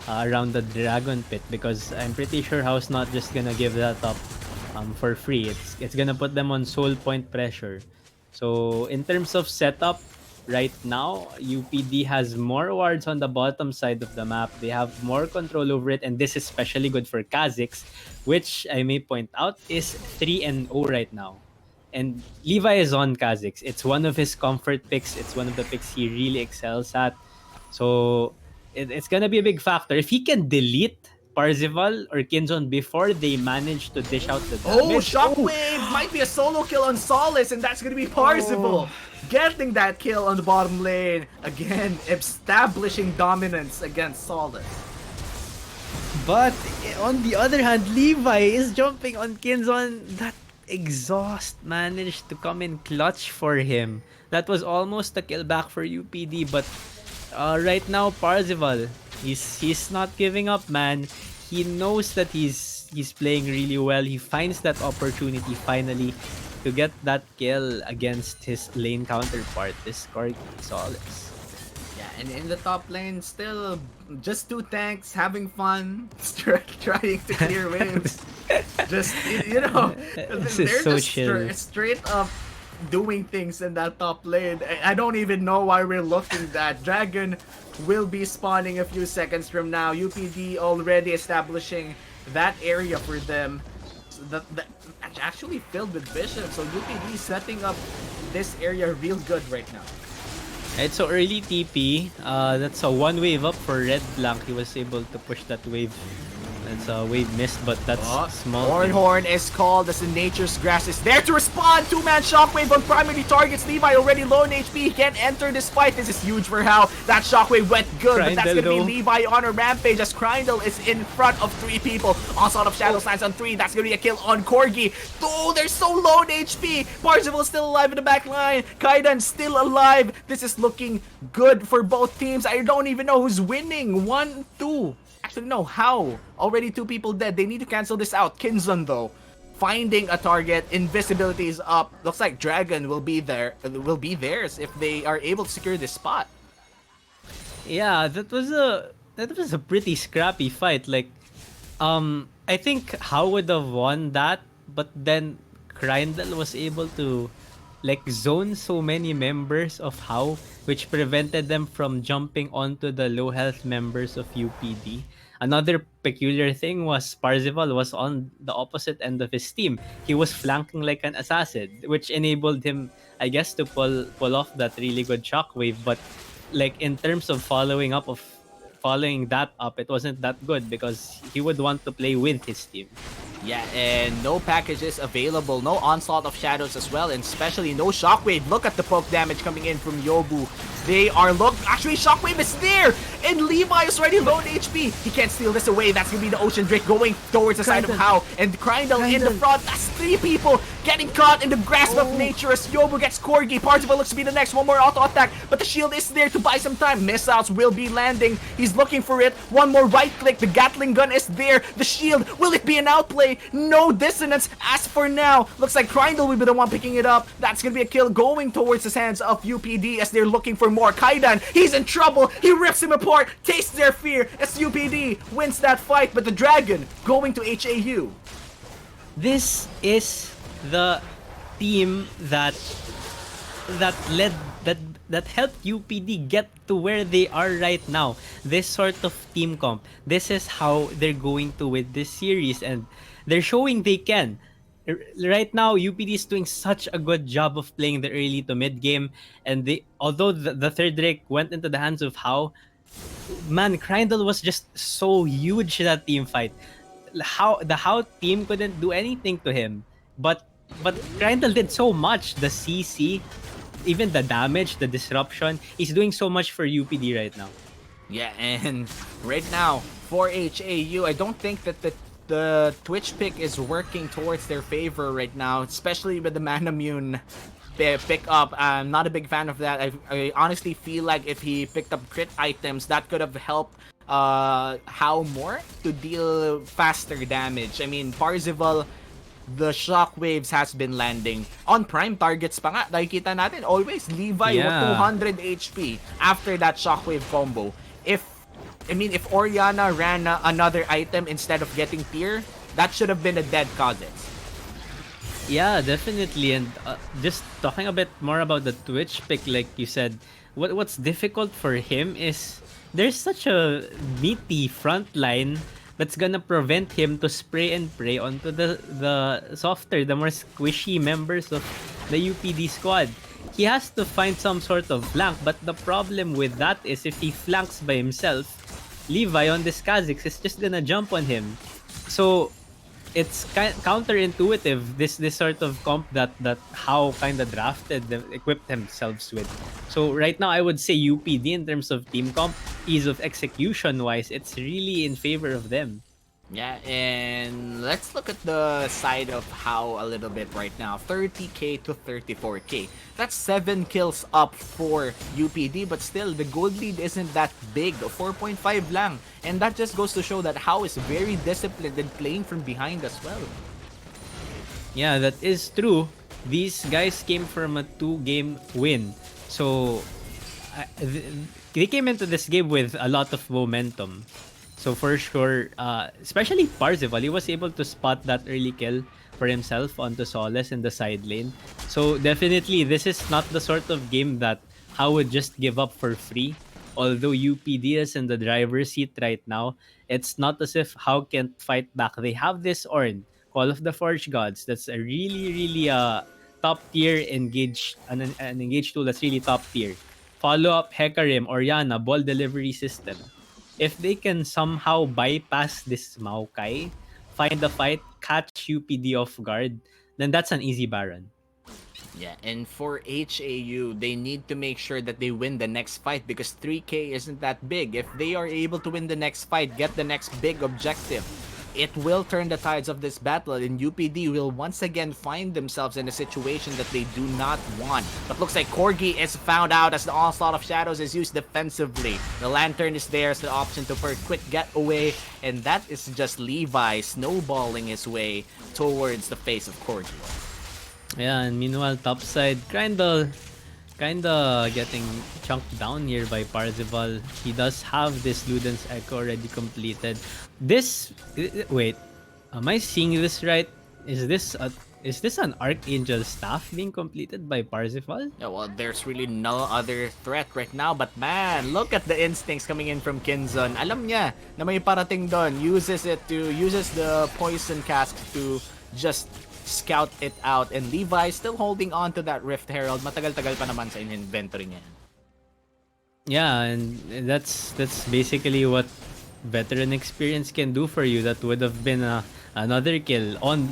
around the Dragon Pit, because I'm pretty sure HAU's not just gonna give that up for free. It's gonna put them on soul point pressure. So in terms of setup, right now UPD has more wards on the bottom side of the map. They have more control over it, and this is especially good for Kha'Zix, which I may point out is 3-0 right now. And Levi is on Kha'Zix. It's one of his comfort picks. It's one of the picks he really excels at. So it's gonna be a big factor. If he can delete Parzival or Kinzon before they manage to dish out the damage. Shockwave might be a solo kill on Solace, and that's gonna be Parzival getting that kill on the bottom lane. Again, establishing dominance against Solace. But on the other hand, Levi is jumping on Kinzon. That exhaust managed to come in clutch for him. That was almost a kill back for UPD, but right now Parzival, he's not giving up, man. He knows that he's playing really well. He finds that opportunity finally to get that kill against his lane counterpart, this Corgi Solace. Yeah, and in the top lane, still just two tanks having fun, trying to clear waves. Just, you know, This they're is so just chill. straight up doing things in that top lane. I don't even know why we're looking that. Dragon will be spawning a few seconds from now. UPD already establishing that area for them. So that actually filled with vision. So UPD setting up this area real good right now. Right, so early TP, that's a one wave up for Red Blanc. He was able to push that wave. That's a wave missed, but that's small. Horn is called as the Nature's Grass is there to respond. Two-man shockwave on primary targets. Levi already low on HP. He can't enter this fight. This is huge for HAU. That shockwave went good, but that's gonna be Levi on a rampage as Krindle is in front of 3 people. Onslaught of Shadow Slides on 3. That's gonna be a kill on Corgi. Oh, they're so low on HP. Parzival still alive in the back line. Kaidan still alive. This is looking good for both teams. I don't even know who's winning. 1-2. Actually, no, HAU. Already 2 people dead. They need to cancel this out. Kinzon, though, finding a target. Invisibility is up. Looks like Dragon will be there. Will be theirs if they are able to secure this spot. Yeah, that was a pretty scrappy fight. Like, I think HAU would have won that, but then Krindle was able to like zone so many members of HAU, which prevented them from jumping onto the low health members of UPD. Another peculiar thing was Parzival was on the opposite end of his team. He was flanking like an assassin, which enabled him, I guess, to pull off that really good shockwave. But like in terms of following that up, it wasn't that good because he would want to play with his team. Yeah, and no packages available, no Onslaught of Shadows as well, and especially no Shockwave. Look at the poke damage coming in from Yobu. They are actually Shockwave is there, and Levi is already low on HP. He can't steal this away. That's gonna be the Ocean Drake going towards the side of HAU, and Krindle in the front. That's 3 people getting caught in the grasp of nature as Yobu gets Corgi. Parzival looks to be the next. One more auto attack, but the shield is there to buy some time. Missiles will be landing. He's looking for it. One more right click. The Gatling gun is there. The shield. Will it be an outplay? No dissonance as for now. Looks like Krindle will be the one picking it up. That's gonna be a kill going towards the hands of UPD as they're looking for more. Kaidan, he's in trouble. He rips him apart. Tastes their fear as UPD wins that fight. But the Dragon going to HAU. This is the team that led that helped UPD get to where they are right now. This sort of team comp. This is how they're going to win this series, and they're showing they can. Right now, UPD is doing such a good job of playing the early to mid game, and although the third Drake went into the hands of HAU, man, Krindle was just so huge that team fight. The HAU team couldn't do anything to him, but Krindle did so much. The CC, even the damage, the disruption, he's doing so much for UPD right now. Yeah, and right now for HAU, I don't think that the Twitch pick is working towards their favor right now, especially with the Manamune pick up. I'm not a big fan of that. I honestly feel like if he picked up crit items, that could have helped HAU more to deal faster damage. I mean, Parzival, the shockwaves has been landing on prime targets pa nga. Nakikita natin always Levi with 200 HP after that shockwave combo. If Oriana ran another item instead of getting tier, that should have been a dead Kha'Zix. Yeah, definitely. And just talking a bit more about the Twitch pick, like you said, what's difficult for him is there's such a meaty front line that's gonna prevent him to spray and pray onto the softer, the more squishy members of the UPD squad. He has to find some sort of flank, but the problem with that is if he flanks by himself, Levi on this Kha'Zix is just gonna jump on him. So it's counterintuitive, this sort of comp that HAU kind of drafted them, equipped themselves with. So right now I would say UPD in terms of team comp, ease of execution wise, it's really in favor of them. Yeah, and let's look at the side of HAU a little bit right now. 30k to 34k. That's 7 kills up for UPD, but still, the gold lead isn't that big. 4.5 lang. And that just goes to show that HAU is very disciplined and playing from behind as well. Yeah, that is true. These guys came from a 2-game win. So, they came into this game with a lot of momentum. So for sure, especially Parzival, he was able to spot that early kill for himself onto Solace in the side lane. So definitely, this is not the sort of game that HAU would just give up for free. Although UPD is in the driver's seat right now, it's not as if HAU can't fight back. They have this Ornn, Call of the Forge Gods. That's a really top tier an engage tool that's really top tier. Follow up Hecarim, Oriana, ball delivery system. If they can somehow bypass this Maokai, find the fight, catch UPD off guard, then that's an easy Baron. Yeah, and for HAU, they need to make sure that they win the next fight because 3K isn't that big. If they are able to win the next fight, get the next big objective, it will turn the tides of this battle, and UPD will once again find themselves in a situation that they do not want. But looks like Corgi is found out as the Onslaught of Shadows is used defensively. The Lantern is there as the option to for a quick getaway, and that is just Levi snowballing his way towards the face of Corgi. Yeah, and meanwhile, topside, kinda getting chunked down here by Parzival. He does have this Luden's Echo already completed. Wait, am I seeing this right? Is this an Archangel staff being completed by Parzival? Yeah, well, there's really no other threat right now, but man, look at the instincts coming in from Kinzon. Alam niya na may parating doon. Uses the poison cask to just scout it out, and Levi still holding on to that Rift Herald. Matagal-tagal pa naman sa inventory niya. Yeah, and that's basically what veteran experience can do for you. That would have been another kill on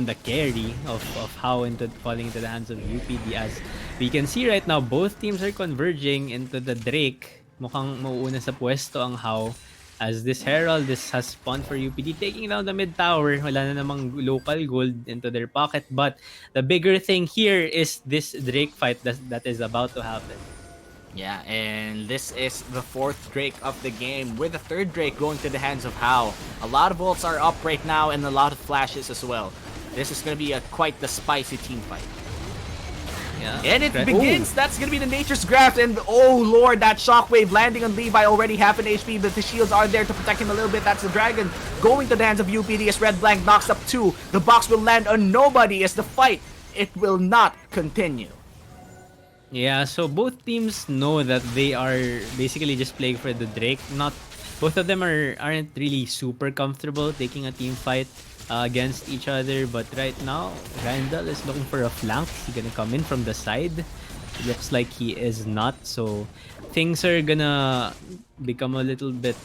the carry of HAU falling into the hands of UPD. As we can see right now, both teams are converging into the Drake. Mukhang mauuna sa pwesto ang HAU. As this Herald, this has spawned for UPD, taking down the mid tower. Wala na namang local gold into their pocket. But the bigger thing here is this Drake fight that is about to happen. Yeah, and this is the 4th Drake of the game, with the 3rd Drake going to the hands of HAU. A lot of ults are up right now, and a lot of flashes as well. This is going to be quite the spicy team fight. Yeah. And it begins. That's going to be the Nature's Graft. And oh lord, that shockwave landing on Levi, already half an HP, but the shields are there to protect him a little bit. That's the Dragon going to the hands of UPD as Red Blank knocks up 2. The box will land on nobody as the fight, it will not continue. Yeah, so both teams know that they are basically just playing for the Drake. Both of them aren't really super comfortable taking a team fight against each other, but right now Randall is looking for a flank. He's gonna come in from the side. It looks like he is not, so things are gonna become a little bit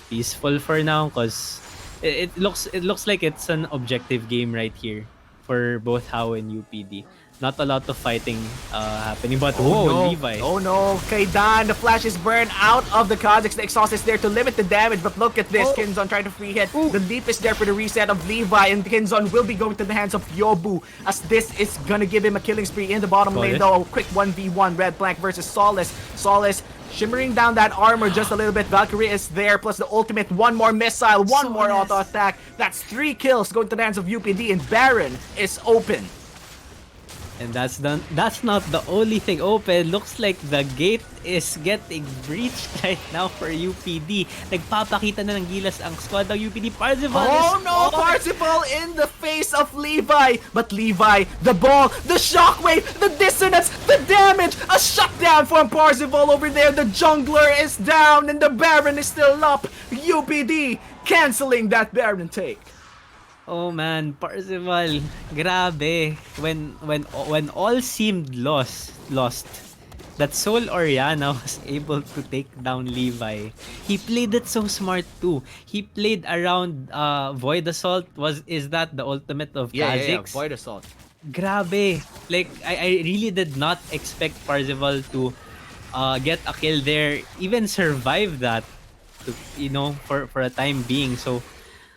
peaceful for now, because it looks like it's an objective game right here for both HAU and UPD. Not a lot of fighting happening, but no. Levi. Oh no, Kaidan, the flash is burned out of the Kha'Zix. The exhaust is there to limit the damage, but look at this. Kinzon trying to free hit. The leap is there for the reset of Levi, and Kinzon will be going to the hands of Yobu, as this is gonna give him a killing spree in the bottom lane though. A quick 1v1, Red Blank versus Solace. Solace shimmering down that armor just a little bit. Valkyrie is there, plus the ultimate. One more missile, one more auto attack. That's 3 kills going to the hands of UPD, and Baron is open. And that's not the only thing open. Looks like the gate is getting breached right now for UPD. Nagpapakita na ng gilas ang squad ng UPD. Parzival Parzival in the face of Levi. But Levi, the ball, the shockwave, the dissonance, the damage. A shutdown from Parzival over there. The jungler is down and the Baron is still up. UPD canceling that Baron take. Oh man, Parzival, grabe. When all seemed lost, that Soul Oriana was able to take down Levi. He played it so smart too. He played around Void Assault. Is that the ultimate of Kha'Zix? Yeah, Void Assault. Grabe. Like I really did not expect Parzival to get a kill there, even survive that, for a time being. So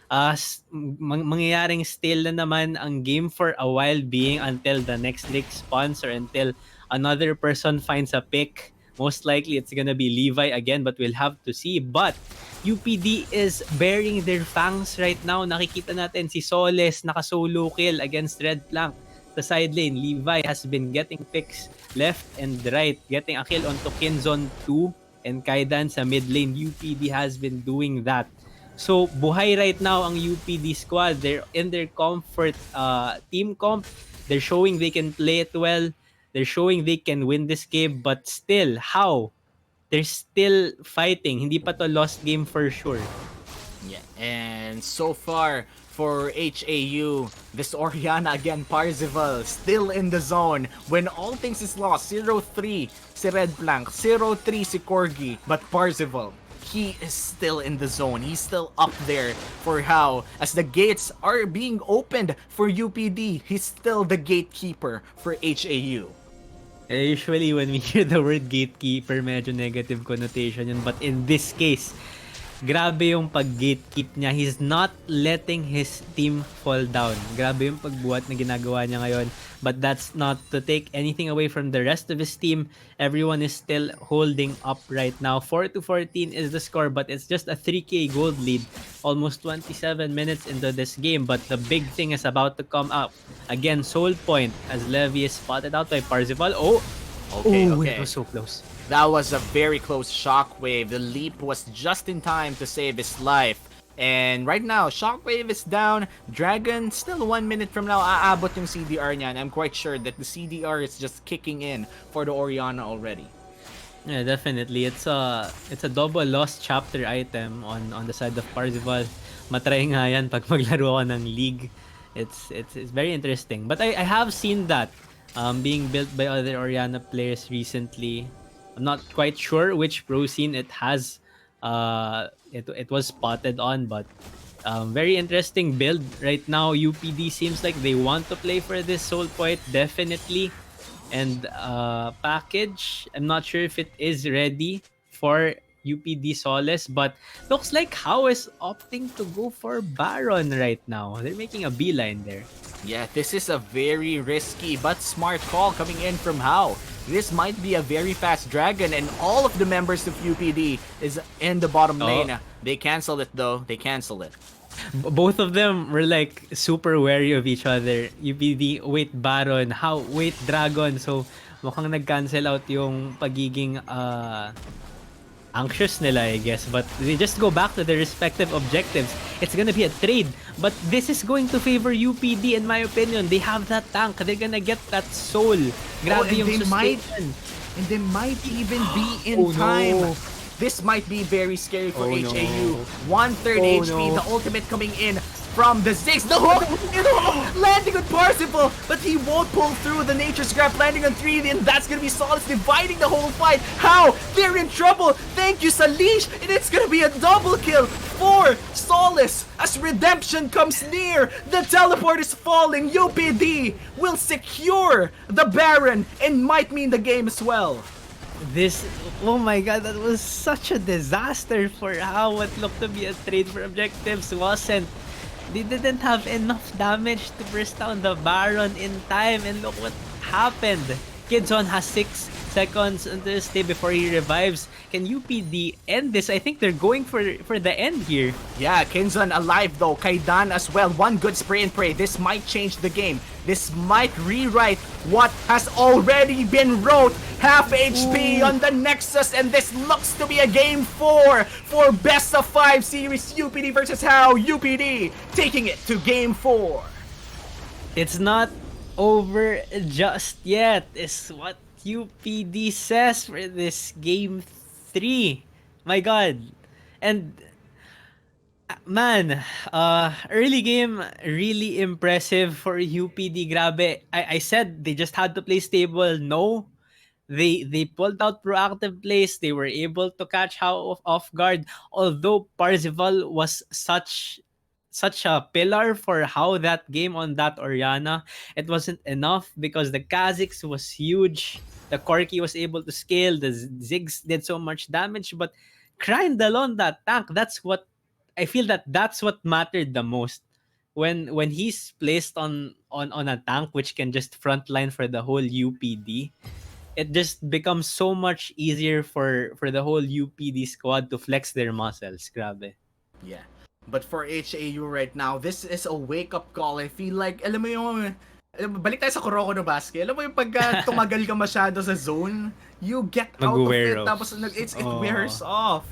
mangyayaring still na naman ang game for a while being until the next Drake spawns or until another person finds a pick. Most likely it's gonna be Levi again, but we'll have to see. But UPD is bearing their fangs right now. Nakikita natin si Soles naka-solo kill against Red Flank. The side lane, Levi has been getting picks left and right, getting a kill onto Kinzon 2 and Kaidan sa mid lane. UPD has been doing that So, buhay right now ang UPD squad. They're in their comfort team comp. They're showing they can play it well. They're showing they can win this game. But still, how? They're still fighting. Hindi pa to lost game for sure. Yeah, and so far for HAU, this Oriana again, Parzival, still in the zone. When all things is lost, 0-3 si Red Blanc, 0-3 si Corgi, but Parzival, he is still in the zone. He's still up there for HAU. As the gates are being opened for UPD, he's still the gatekeeper for HAU. Usually, when we hear the word gatekeeper, medyo negative connotation yun. But in this case, grabe yung pag-gatekeep niya. He's not letting his team fall down. Grabe yung pagbuhat na ginagawa niya ngayon. But that's not to take anything away from the rest of his team. Everyone is still holding up right now. 4-14 is the score, but it's just a 3K gold lead. Almost 27 minutes into this game. But the big thing is about to come up. Again, Soul Point as Levy is spotted out by Parzival. Oh! Okay, Ooh, okay. it was so close. That was a very close shockwave. The leap was just in time to save his life. And right now, Shockwave is down. Dragon, still 1 minute from now, aabot yung CDR niya. And I'm quite sure that the CDR is just kicking in for the Oriana already. Yeah, definitely. It's a double lost chapter item on the side of Parzival. Matry nga yan pag maglaro ako ng league. It's very interesting. But I have seen that being built by other Oriana players recently. I'm not quite sure which pro scene it has. It was spotted on, but very interesting build right now. UPD seems like they want to play for this Soul Point definitely. And package, I'm not sure if it is ready for UPD Solace, but looks like HAU is opting to go for Baron right now. They're making a beeline there. Yeah, this is a very risky but smart call coming in from HAU. This might be a very fast dragon, and all of the members of UPD is in the bottom lane. They cancel it though. They cancel it. Both of them were like super wary of each other. UPD, wait Baron, HAU, wait Dragon. So mukhang nag-cancel out yung pagiging anxious nila, I guess. But they just go back to their respective objectives. It's gonna be a trade. But this is going to favor UPD in my opinion. They have that tank. They're gonna get that soul. Grabe yung sustain. And they might even be in time. No. This might be very scary for HAU. No. 1/3 HP, the ultimate coming in from the Ziggs. The hook! Landing on Parzival, but he won't pull through the Nature Scrap, landing on 3, and that's gonna be Solace dividing the whole fight. HAU? They're in trouble! Thank you, Salish! And it's gonna be a double kill for Solace as redemption comes near. The teleport is falling. UPD will secure the Baron and might mean the game as well. Oh my god, that was such a disaster for HAU. What looked to be a trade for objectives wasn't. They didn't have enough damage to burst down the Baron in time, and look what happened. Kidson has 6 seconds until stay before he revives. Can UPD end this? I think they're going for the end here. Yeah, Kinzon alive though. Kaidan as well. One good spray and pray. This might change the game. This might rewrite what has already been wrote. Half HP on the Nexus, and this looks to be a game 4 for best of 5 series UPD versus HAU. UPD taking it to game 4. It's not over just yet, is what UPD says for this game 3. My god. And man, early game really impressive for UPD. Grabe. I said they just had to play stable. No. They pulled out proactive plays. They were able to catch HAU off guard. Although Parzival was such a pillar for HAU that game on that Oriana, it wasn't enough because the Kha'Zix was huge. The Corki was able to scale. The Ziggs did so much damage, but Grindel on that tank. That's what I feel, that's what mattered the most. When he's placed on a tank which can just frontline for the whole UPD, it just becomes so much easier for the whole UPD squad to flex their muscles. Grabe. Yeah. But for HAU right now, this is a wake-up call. I feel like, alam mo yung, balik tayo sa Kuroko no Basket. Alam mo yung pagka tumagal ka masyado sa zone, you get out of it. Tapos it wears off.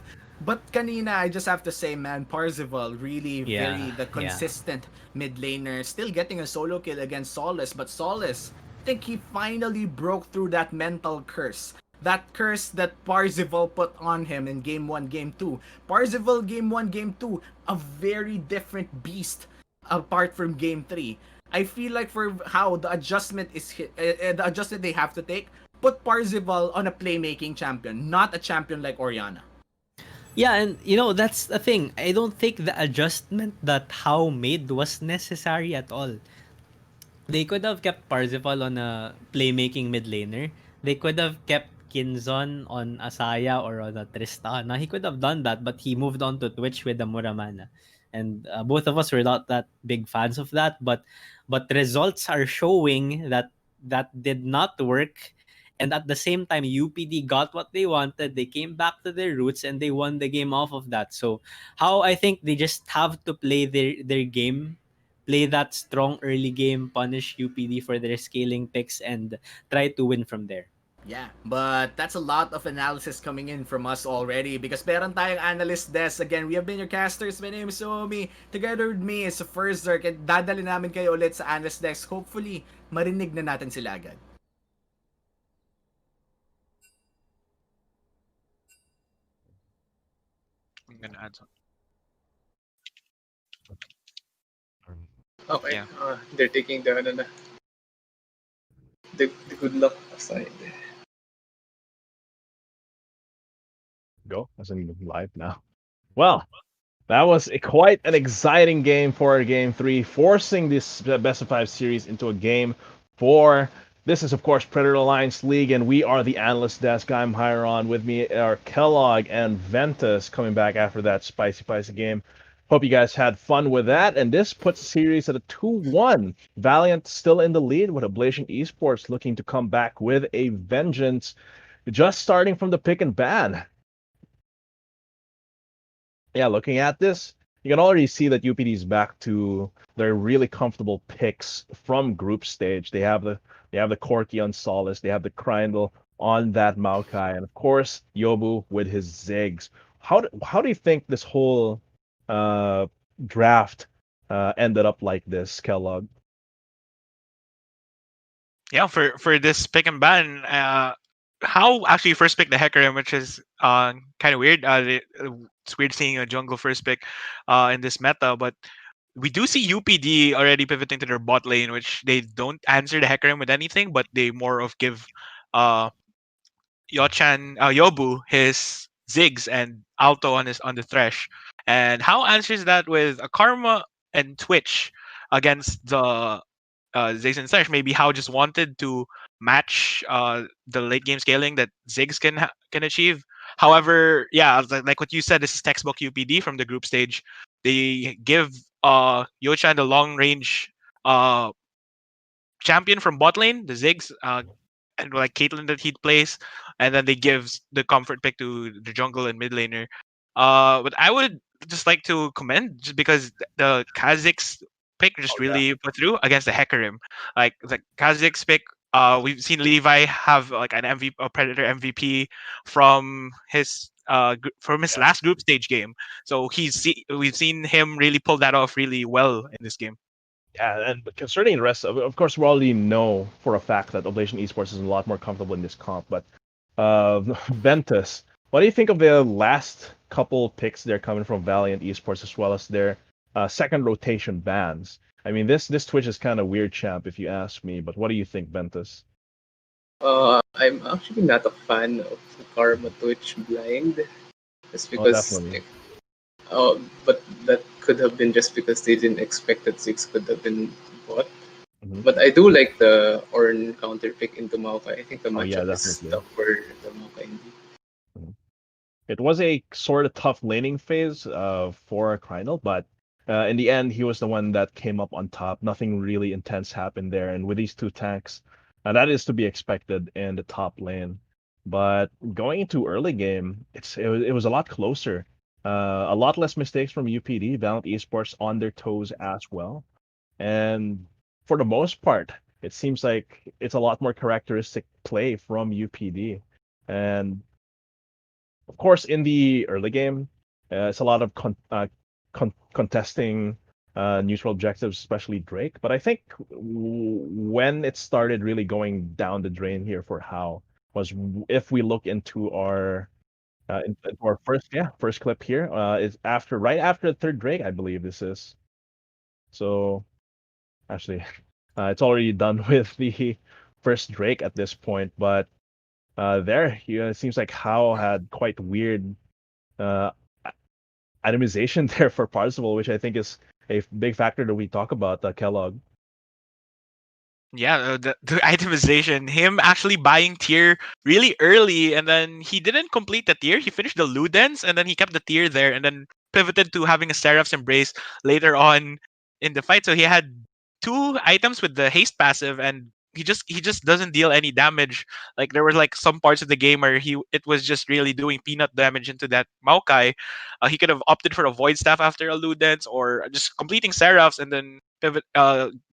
But kanina, I just have to say, man, Parzival really Yeah, very the yeah. consistent mid laner, still getting a solo kill against Solace. But Solace, I think he finally broke through that mental curse. That curse that Parzival put on him in game 1, game 2. Parzival game 1, game 2, a very different beast apart from game 3. I feel like for how the adjustment the adjustment they have to take, put Parzival on a playmaking champion, not a champion like Oriana. Yeah, and that's the thing. I don't think the adjustment that HAU made was necessary at all. They could have kept Parzival on a playmaking mid laner. They could have kept Kinzon on Asaya or on a Tristana. He could have done that, but he moved on to Twitch with the Muramana. And both of us were not that big fans of that, but results are showing that that did not work. And at the same time, UPD got what they wanted. They came back to their roots and they won the game off of that. So how I think they just have to play their game, play that strong early game, punish UPD for their scaling picks, and try to win from there. Yeah, but that's a lot of analysis coming in from us already because meron tayong analyst desk. Again, we have been your casters. My name is Omi. Together with me is the first Zerk at dadali namin kayo ulit sa analyst desk. Hopefully, marinig na natin sila agad. I'm gonna add some. Okay, Yeah. they're taking the, the good luck aside. Go as in live now. Well, that was quite an exciting game for game 3, forcing this best of 5 series into a game 4. This is, of course, Predator Alliance League, and we are the analyst desk. I'm Hiron. With me are Kellogg and Ventus coming back after that spicy game. Hope you guys had fun with that, and this puts the series at a 2-1. Valiant still in the lead, with Oblation Esports looking to come back with a vengeance, just starting from the pick and ban. Yeah, looking at this, you can already see that UPD is back to their really comfortable picks from group stage. They have the Corki on Solace, they have the Krindle on that Maokai, and of course Yobu with his Ziggs. How do you think this whole uh, draft ended up like this, Kellogg? Yeah, for this pick and ban, how actually first pick the Hecarim, which is kind of weird. It's weird seeing a jungle first pick in this meta, but we do see UPD already pivoting to their bot lane, which they don't answer the Hecarim with anything, but they more of give uh Yobu his Ziggs and Alto on the Thresh. And how answers that with a Karma and Twitch against the Ziggs and Thresh. Maybe How just wanted to match the late game scaling that Ziggs can achieve. However, yeah, like what you said, this is textbook UPD from the group stage. They give Yochan the long range uh champion from bot lane, the Ziggs, and like Caitlyn that he plays, and then they gives the comfort pick to the jungle and mid laner. But I would just like to commend just because the Kazakhs pick just Oh yeah, really put through against the Hecarim. Like the Kazakhs pick, we've seen Levi have like an MVP, a Predator MVP from his from his yeah. last group stage game. So we've seen him really pull that off really well in this game. Yeah, and concerning the rest of course, we already know for a fact that Oblation Esports is a lot more comfortable in this comp. But Ventus, what do you think of the last couple picks there coming from Valiant Esports as well as their second rotation bans? I mean, this Twitch is kind of weird, champ, if you ask me. But what do you think, Ventus? I'm actually not a fan of the Karma Twitch blind, just Oh, because. definitely. But that could have been just because they didn't expect that Six could have been bought. Hmm. But I do like the Ornn counter pick into Maokai. I think the Oh yeah, matchup is definitely. tough for the Maokai indeed. Mhm. It was a sort of tough laning phase for Krynal, but in the end, he was the one that came up on top. Nothing really intense happened there, and with these two tanks, that is to be expected in the top lane. But going into early game, it was a lot closer. A lot less mistakes from UPD, Valiant Esports on their toes as well, and for the most part, it seems like it's a lot more characteristic play from UPD. And of course, in the early game, It's a lot of contesting neutral objectives, especially Drake. But I think when it started really going down the drain here for HAU was if we look into our into our first clip here is after right after the third Drake, I believe this is. So actually, it's already done with the first Drake at this point, but there, it seems like HAU had quite weird uh, itemization there for Parzival, which I think is a big factor that we talk about, Kellogg. Yeah, the itemization, him actually buying tier really early, and then he didn't complete the tier. He finished the Ludens, and then he kept the tier there, and then pivoted to having a Seraph's Embrace later on in the fight. So he had two items with the haste passive, and he just doesn't deal any damage. Like there were like some parts of the game where it was just really doing peanut damage into that Maokai. He could have opted for a Void Staff after a Ludens, or just completing Seraphs and then pivot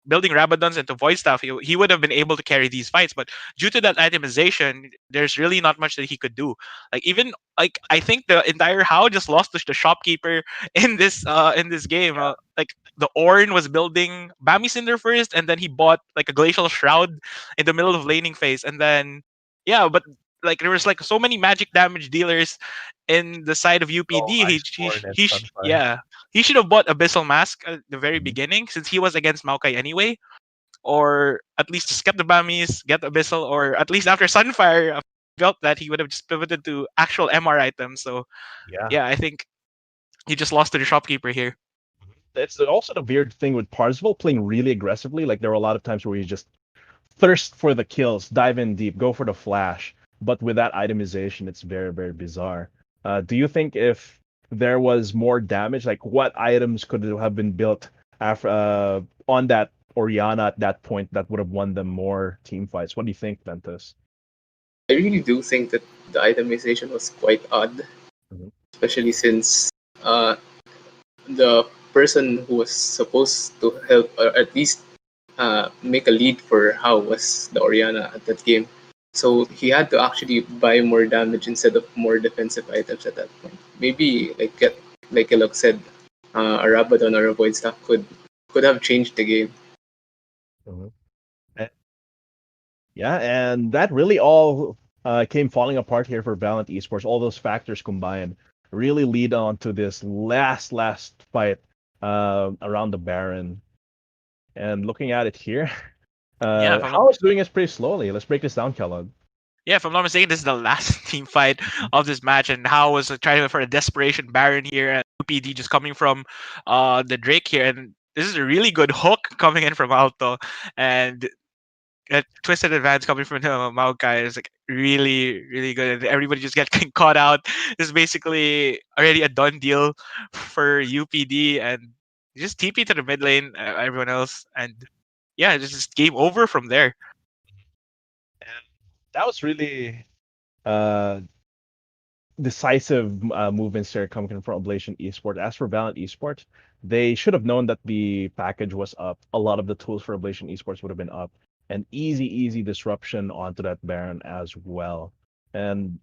building Rabadons into Void Staff, he would have been able to carry these fights. But due to that itemization, there's really not much that he could do. Like even like I think the entire HAU just lost to the shopkeeper in this game. Like the Ornn was building Bami Cinder first, and then he bought like a Glacial Shroud in the middle of laning phase, and then yeah, but like there was like so many magic damage dealers in the side of Oh, UPD. Iceborne and Sunfire. Yeah, he should have bought Abyssal Mask at the very Mhm. beginning since he was against Maokai anyway. Or at least just get the Bammies, get Abyssal, or at least after Sunfire felt that he would have just pivoted to actual MR items. So Yeah. yeah, I think he just lost to the shopkeeper here. It's also the weird thing with Parzival playing really aggressively. Like there were a lot of times where he just thirst for the kills, dive in deep, go for the flash. But with that itemization, it's very, very bizarre. Do you think if there was more damage, like what items could have been built after on that Oriana at that point that would have won them more team fights? What do you think, Ventus? I really do think that the itemization was quite odd, Mhm. especially since uh, the person who was supposed to help, or at least make a lead for HAU was the Oriana at that game. So he had to actually buy more damage instead of more defensive items at that point. Maybe like Elok said, a Rabadon or a Void Staff could have changed the game. Mhm. Eh, Yeah, and that really all came falling apart here for Valiant Esports. All those factors combined really lead on to this last fight around the Baron. And looking at it here, Yeah, if I'm not, how it's doing is pretty slowly. Let's break this down, Kellogg. yeah, if I'm not mistaken, this is the last team fight of this match, and HAU was trying for a desperation Baron here, and UPD just coming from the Drake here, and this is a really good hook coming in from Alto, and a twisted advance coming from the Maokai is like really, really good. And everybody just get caught out. This is basically already a done deal for UPD, and just TP to the mid lane, everyone else, and yeah, it's just game over from there. And that was really uh, decisive movements here coming from Oblation Esports. As for Valiant Esports, they should have known that the package was up. A lot of the tools for Oblation Esports would have been up. And easy disruption onto that Baron as well. And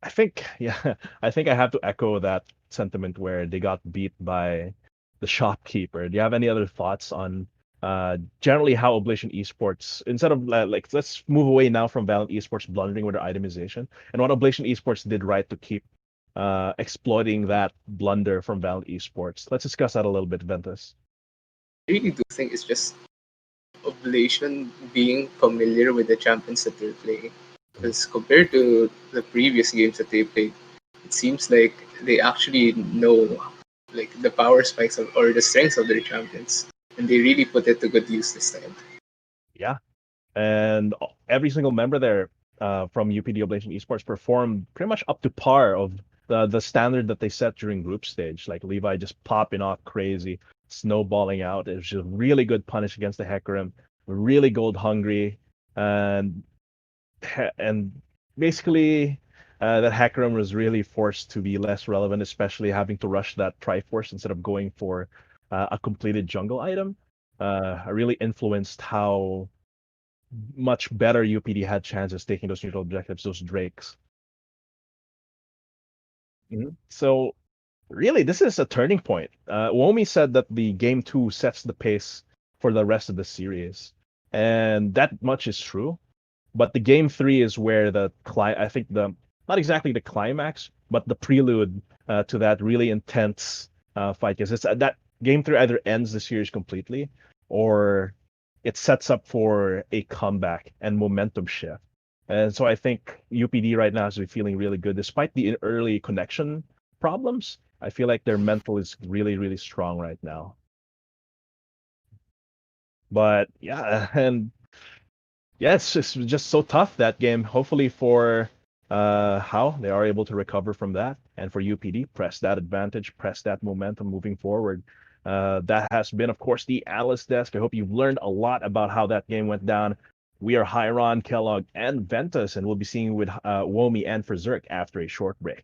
I think, yeah, I think I have to echo that sentiment where they got beat by the shopkeeper. Do you have any other thoughts on generally how Oblation Esports, instead of like, let's move away now from Valiant Esports blundering with their itemization and what Oblation Esports did right to keep exploiting that blunder from Valiant Esports? Let's discuss that a little bit, Ventus. I really do think it's just Oblation being familiar with the champions that they're playing. Because compared to the previous games that they played, it seems like they actually know like the power spikes or the strengths of their champions, and they really put it to good use this time. Yeah, and every single member there from UPD Oblation Esports performed pretty much up to par of the standard that they set during group stage. Like Levi just popping off crazy, snowballing out. It was just really good punish against the Hecarim, really gold hungry, and and basically that Hecarim was really forced to be less relevant, especially having to rush that Triforce instead of going for a completed jungle item. Really influenced how much better UPD had chances taking those neutral objectives, those Drakes. So really, this is a turning point. Womi said that the game 2 sets the pace for the rest of the series, and that much is true. But the game 3 is where I think the not exactly the climax, but the prelude to that really intense fight. Because it's that game 3 either ends the series completely, or it sets up for a comeback and momentum shift. And so I think UPD right now is feeling really good, despite the early connection problems. I feel like their mental is really, really strong right now. But yeah, and yeah, it's just so tough that game. Hopefully for how they are able to recover from that, and for UPD, press that advantage, press that momentum moving forward. That has been, of course, the Analyst Desk. I hope you've learned a lot about how that game went down. We are Hyron, Kellogg, and Ventus, and we'll be seeing you with Womi and Berserk after a short break.